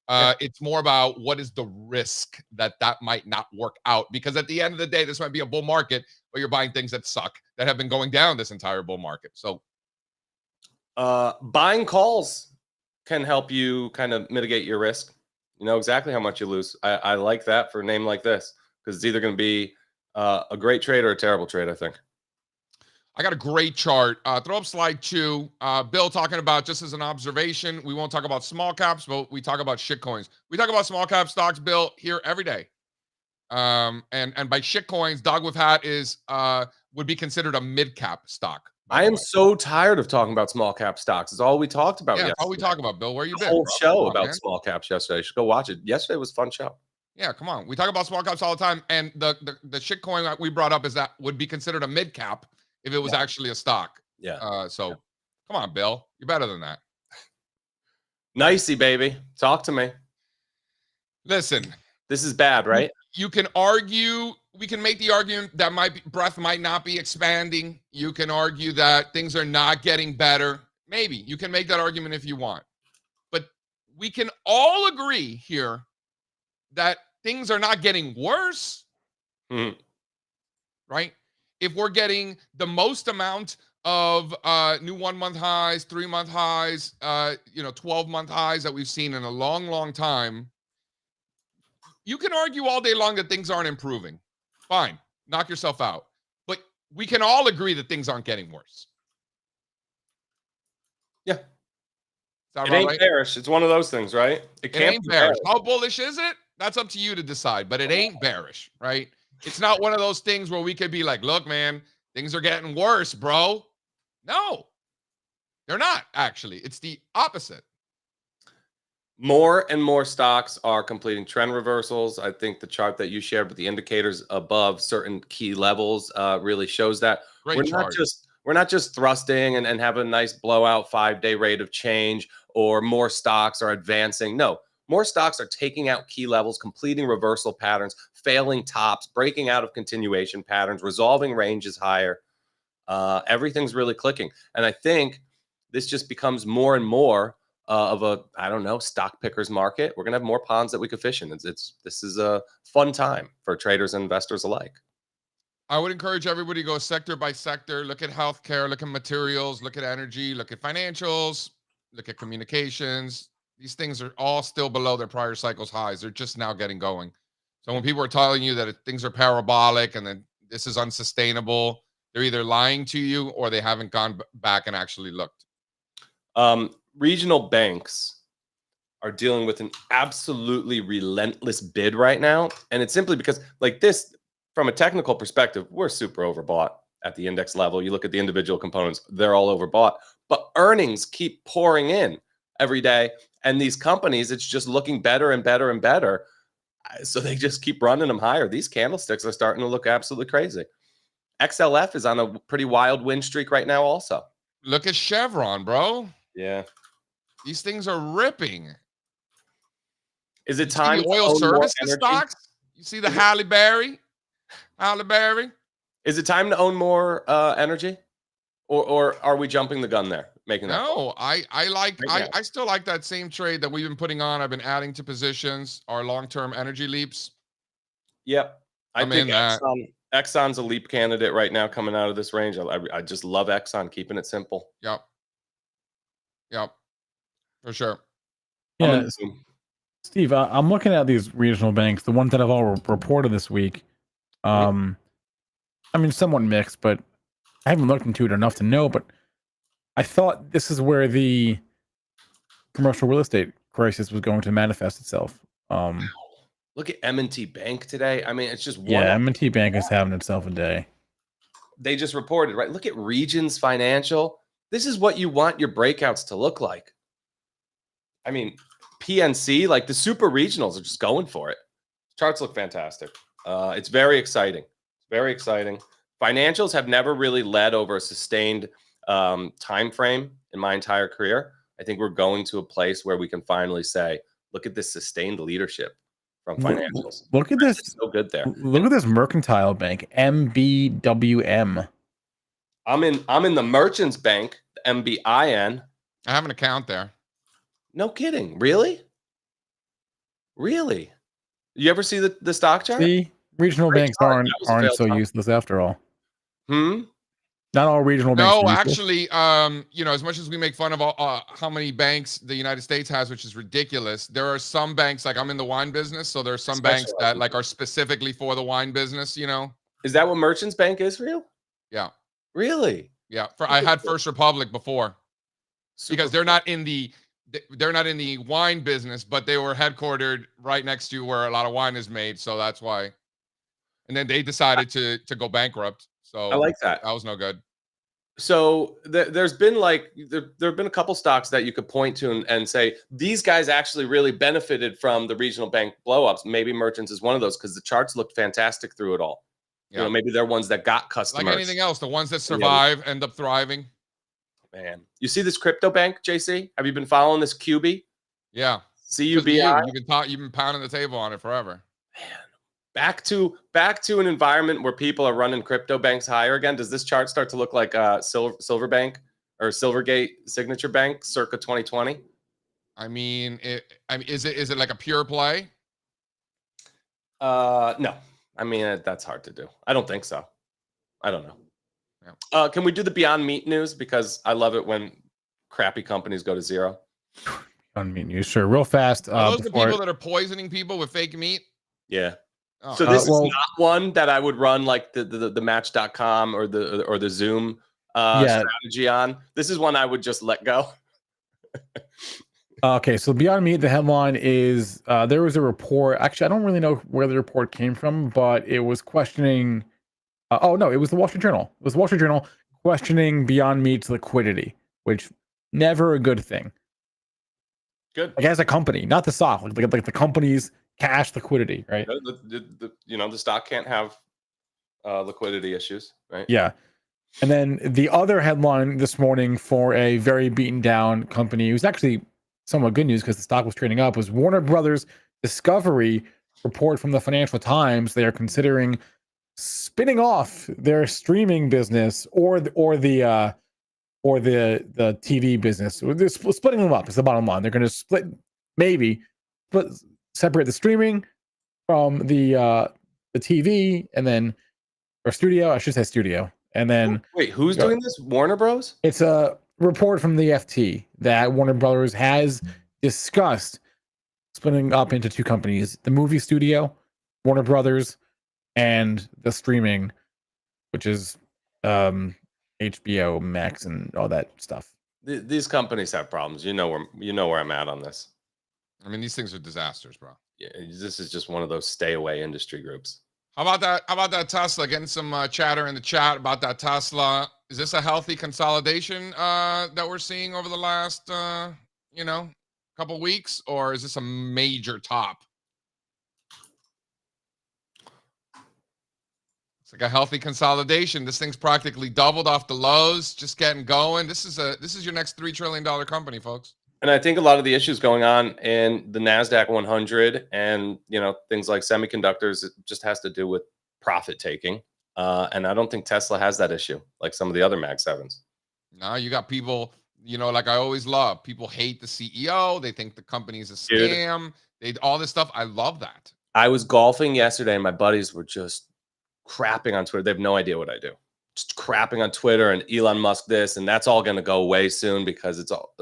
It's more about what is the risk that might not work out. Because at the end of the day, this might be a bull market where you're buying things that suck, that have been going down this entire bull market. So buying calls can help you kind of mitigate your risk. You know exactly how much you lose. I like that for a name like this, because it's either going to be a great trade or a terrible trade, I think. I got a great chart. Throw up slide 2. Bill talking about, just as an observation, we won't talk about small caps, but we talk about shit coins. We talk about small cap stocks, Bill, here every day. And by shit coins, Dog with Hat would be considered a mid cap stock. I am so tired of talking about small cap stocks. It's all we talked about. Yeah, that's all we talk about, Bill. Where you been? Whole show about small caps yesterday. You should go watch it. Yesterday was a fun show. Yeah, come on. We talk about small caps all the time, and the shit coin that we brought up is that would be considered a mid cap if it was actually a stock. Yeah. Come on, Bill. You're better than that. Nicey, baby. Talk to me. Listen. This is bad, right? You can argue. We can make the argument that breath might not be expanding. You can argue that things are not getting better. Maybe. You can make that argument if you want. But we can all agree here that things are not getting worse, right? If we're getting the most amount of new 1-month highs, 3-month highs, 12-month highs that we've seen in a long, long time, you can argue all day long that things aren't improving. Fine, knock yourself out. But we can all agree that things aren't getting worse. Yeah. It ain't bearish. It's one of those things, right? It ain't bearish. How bullish is it? That's up to you to decide, but it ain't bearish, right? It's not one of those things where we could be like, look, man, things are getting worse, bro. No, they're not, actually. It's the opposite. More and more stocks are completing trend reversals. I think the chart that you shared with the indicators above certain key levels really shows that. Great chart. We're not just thrusting and have a nice blowout 5-day rate of change, or more stocks are advancing. No. More stocks are taking out key levels, completing reversal patterns, failing tops, breaking out of continuation patterns, resolving ranges higher. Everything's really clicking. And I think this just becomes more and more of a, stock pickers market. We're going to have more ponds that we could fish in. This is a fun time for traders and investors alike. I would encourage everybody to go sector by sector, look at healthcare, look at materials, look at energy, look at financials, look at communications. These things are all still below their prior cycle's highs. They're just now getting going. So when people are telling you that things are parabolic and that this is unsustainable, they're either lying to you or they haven't gone back and actually looked. Regional banks are dealing with an absolutely relentless bid right now. And it's simply because, like this, from a technical perspective, we're super overbought at the index level. You look at the individual components, they're all overbought. But earnings keep pouring in every day. And these companies, it's just looking better and better and better. So they just keep running them higher. These candlesticks are starting to look absolutely crazy. XLF is on a pretty wild win streak right now also. Look at Chevron, bro. Yeah. These things are ripping. Is it time to oil services stocks? You see the Halle Berry? Is it time to own more energy? Or are we jumping the gun there? No, I still like that same trade that we've been putting on. I've been adding to positions, our long-term energy leaps. Yep. I think Exxon's a leap candidate right now coming out of this range. I just love Exxon, keeping it simple. Yep. For sure. Yeah. Steve, I'm looking at these regional banks, the ones that have all reported this week. I mean, somewhat mixed, but I haven't looked into it enough to know. But I thought this is where the commercial real estate crisis was going to manifest itself. Look at M&T Bank today. I mean, it's just one. Yeah, M&T Bank is having itself a day. They just reported, right? Look at Regions Financial. This is what you want your breakouts to look like. I mean, PNC, like the super regionals are just going for it. Charts look fantastic. It's very exciting. Very exciting. Financials have never really led over a sustained time frame in my entire career. I think we're going to a place where we can finally say, look at this sustained leadership from financials. Look at this. It's so good there. Look at this Mercantile Bank, MBWM. I'm in the Merchants Bank, MBIN. I have an account there. No kidding. Really? Really? You ever see the stock chart? See, regional banks aren't so useless after all. Not all regional banks. No, actually, you know, as much as we make fun of all, how many banks the United States has, which is ridiculous, there are some banks, like I'm in the wine business, so there are some banks that like are specifically for the wine business, you know. Is that what Merchants Bank is for you? Yeah. Really? Yeah. I had First Republic before. Because they're not in the wine business, but they were headquartered right next to where a lot of wine is made, so that's why. And then they decided to go bankrupt. So I like that. That was no good. So there's been like there have been a couple stocks that you could point to and say these guys actually really benefited from the regional bank blowups. Maybe Merchants is one of those because the charts looked fantastic through it all. Yeah. You know, maybe they're ones that got customers. Like anything else, the ones that survive end up thriving. Man, you see this crypto bank, JC? Have you been following this QB? Yeah. CUBI. You've been pounding the table on it forever. Man. Back to an environment where people are running crypto banks higher again. Does this chart start to look like Silver Bank or Silvergate Signature Bank circa 2020? I mean, is it like a pure play? No. I mean, that's hard to do. I don't think so. I don't know. Yeah. Can we do the Beyond Meat news? Because I love it when crappy companies go to zero. Beyond Meat news, sure. Real fast. Are those the people that are poisoning people with fake meat? Yeah. Oh. So this is not one that I would run like the Match.com or the Zoom strategy on. This is one I would just let go. Okay, so Beyond Meat, the headline is there was a report. Actually, I don't really know where the report came from, but it was questioning. Oh no, it was the Wall Street Journal. It was the Wall Street Journal questioning Beyond Meat's liquidity, which never a good thing. Good. Like as a company, not the stock, like the company's cash liquidity, right? The stock can't have liquidity issues, right? Yeah. And then the other headline this morning for a very beaten down company, it was actually somewhat good news because the stock was trading up, was Warner Brothers Discovery report from the Financial Times. They are considering spinning off their streaming business or the TV business. They're splitting them up. It's the bottom line. They're going to separate the streaming from the TV and then or studio. I should say studio. And then wait, who's doing this? Warner Bros. It's a report from the FT that Warner Brothers has discussed splitting up into two companies: the movie studio, Warner Brothers, and the streaming, which is HBO Max and all that stuff. These companies have problems. You know where I'm at on this. I mean, these things are disasters, bro. Yeah, this is just one of those stay away industry groups. How about that Tesla? Getting some chatter in the chat about that Tesla. Is this a healthy consolidation that we're seeing over the last couple weeks, or is this a major top? It's like a healthy consolidation. This thing's practically doubled off the lows, just getting going. This is your next $3 trillion company, folks. And I think a lot of the issues going on in the NASDAQ 100 and, things like semiconductors, it just has to do with profit taking. And I don't think Tesla has that issue like some of the other Mag 7s. No, you got people, like I always love, people hate the CEO. They think the company's a scam. All this stuff. I love that. I was golfing yesterday and my buddies were just crapping on Twitter. They have no idea what I do. Just crapping on Twitter and Elon Musk this, and that's all going to go away soon because it's all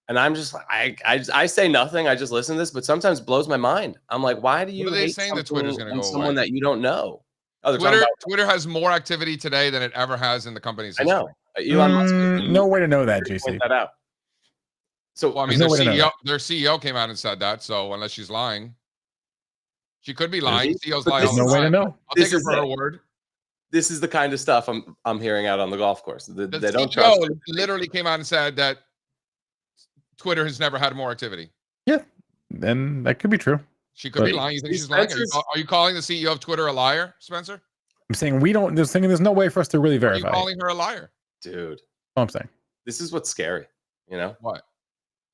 And I'm just like, I say nothing. I just listen to this, but sometimes it blows my mind. I'm like, why do you What are they hate saying that Twitter's going to go someone away? that you don't know? Oh, they're talking Twitter has more activity today than it ever has in the company's I history. know. Elon Musk. No way to know that, JC. Point that out. So well, I mean, no way to know their CEO came out and said that. So unless she's lying, she could be lying. CEOs But lie there's all no the way to time. know. I'll take her for her word. This is the kind of stuff I'm hearing out on the golf course. The They don't CEO trust. literally came out and said that Twitter has never had more activity. Yeah, then that could be true. She could be lying. You think she's lying? Are you calling the CEO of Twitter a liar, Spencer? I'm saying there's no way for us to really verify. Are you calling her a liar? Dude. I'm saying. This is what's scary, you know? What?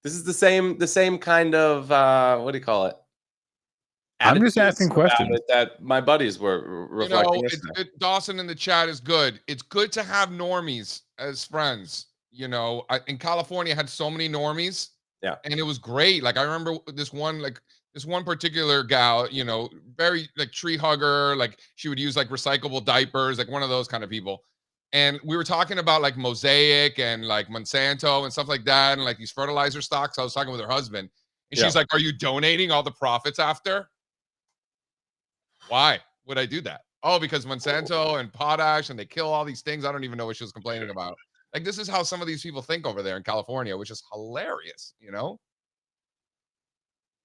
This is the same kind of what do you call it? I'm just asking questions that my buddies were reflecting. Dawson in the chat is good. It's good to have normies as friends. You know, in California, I had so many normies. Yeah. And it was great. Like I remember this one particular gal, you know, very like tree hugger. Like she would use like recyclable diapers, like one of those kind of people. And we were talking about like Mosaic and like Monsanto and stuff like that, and like these fertilizer stocks. I was talking with her husband, and she's like, "Are you donating all the profits after?" Why would I do that? Oh, because Monsanto and potash, and they kill all these things. I don't even know what she was complaining about. Like, this is how some of these people think over there in California, which is hilarious, you know?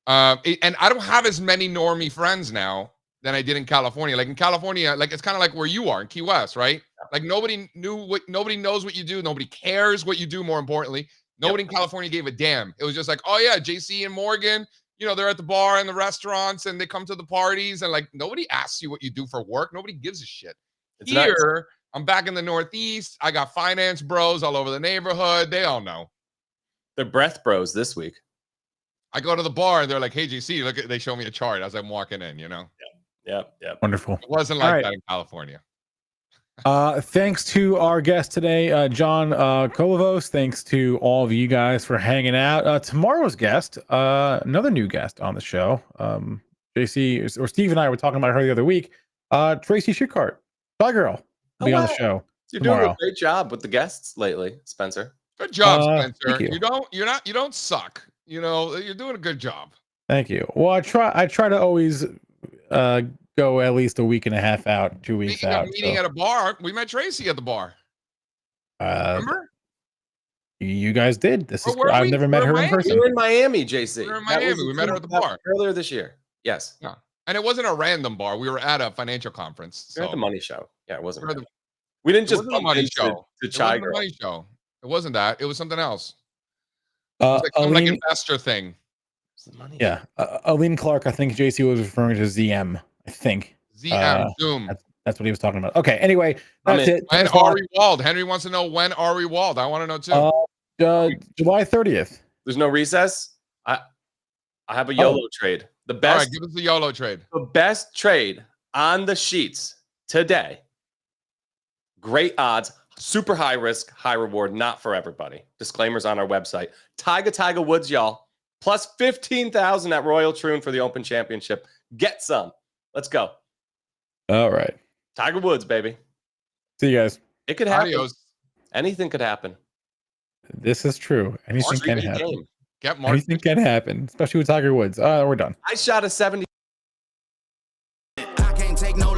And I don't have as many normie friends now than I did in California. Like in California, like it's kind of like where you are in Key West, right? Like nobody knows what you do. Nobody cares what you do, more importantly. Nobody in California gave a damn. It was just like, oh yeah, JC and Morgan, you know, they're at the bar and the restaurants and they come to the parties and like nobody asks you what you do for work. Nobody gives a shit. It's here, nice. I'm back in the Northeast. I got finance bros all over the neighborhood. They all know. They're breath bros this week. I go to the bar and they're like, hey, JC, look at, they show me a chart as I'm walking in, you know? Yeah. Wonderful. It wasn't like that in California. Thanks to our guest today, John Kolovos. Thanks to all of you guys for hanging out. Tomorrow's guest, another new guest on the show. JC or Steve and I were talking about her the other week. Tracy Shitcart, Shy Girl, will be on the show. You're tomorrow. doing a great job with the guests lately, Spencer. Good job, Spencer. You. You don't suck. You know, you're doing a good job. Thank you. Well, I try to always go at least a week and a half out, 2 weeks out. Meeting at a bar. We met Tracy at the bar. Remember? You guys did. I've never met her in person. We were in Miami, JC. We were in Miami. We met her at the bar earlier this year. Yes. Yeah. And it wasn't a random bar. We were at a financial conference. We were at the money show. Yeah, it wasn't. We didn't just bump money show. To Chai Girl. Money show. It wasn't that. It was something else. It was like some investor thing. Yeah. Aline Clark, I think JC was referring to ZM. I think. ZM, Zoom. That's what he was talking about. Okay. Anyway, that's it. When are we walled? Henry wants to know, when are we walled? I want to know too. July 30th. There's no recess. I have a YOLO trade. The best. All right, give us the YOLO trade. The best trade on the sheets today. Great odds, super high risk, high reward, not for everybody. Disclaimers on our website. Tiger Woods, y'all. Plus 15,000 at Royal Troon for the Open Championship. Get some. Let's go. All right. Tiger Woods, baby. See you guys. It could happen. Adios. Anything could happen. This is true. Anything can happen. Anything can happen, especially with Tiger Woods. We're done. I shot a 70. I can't take no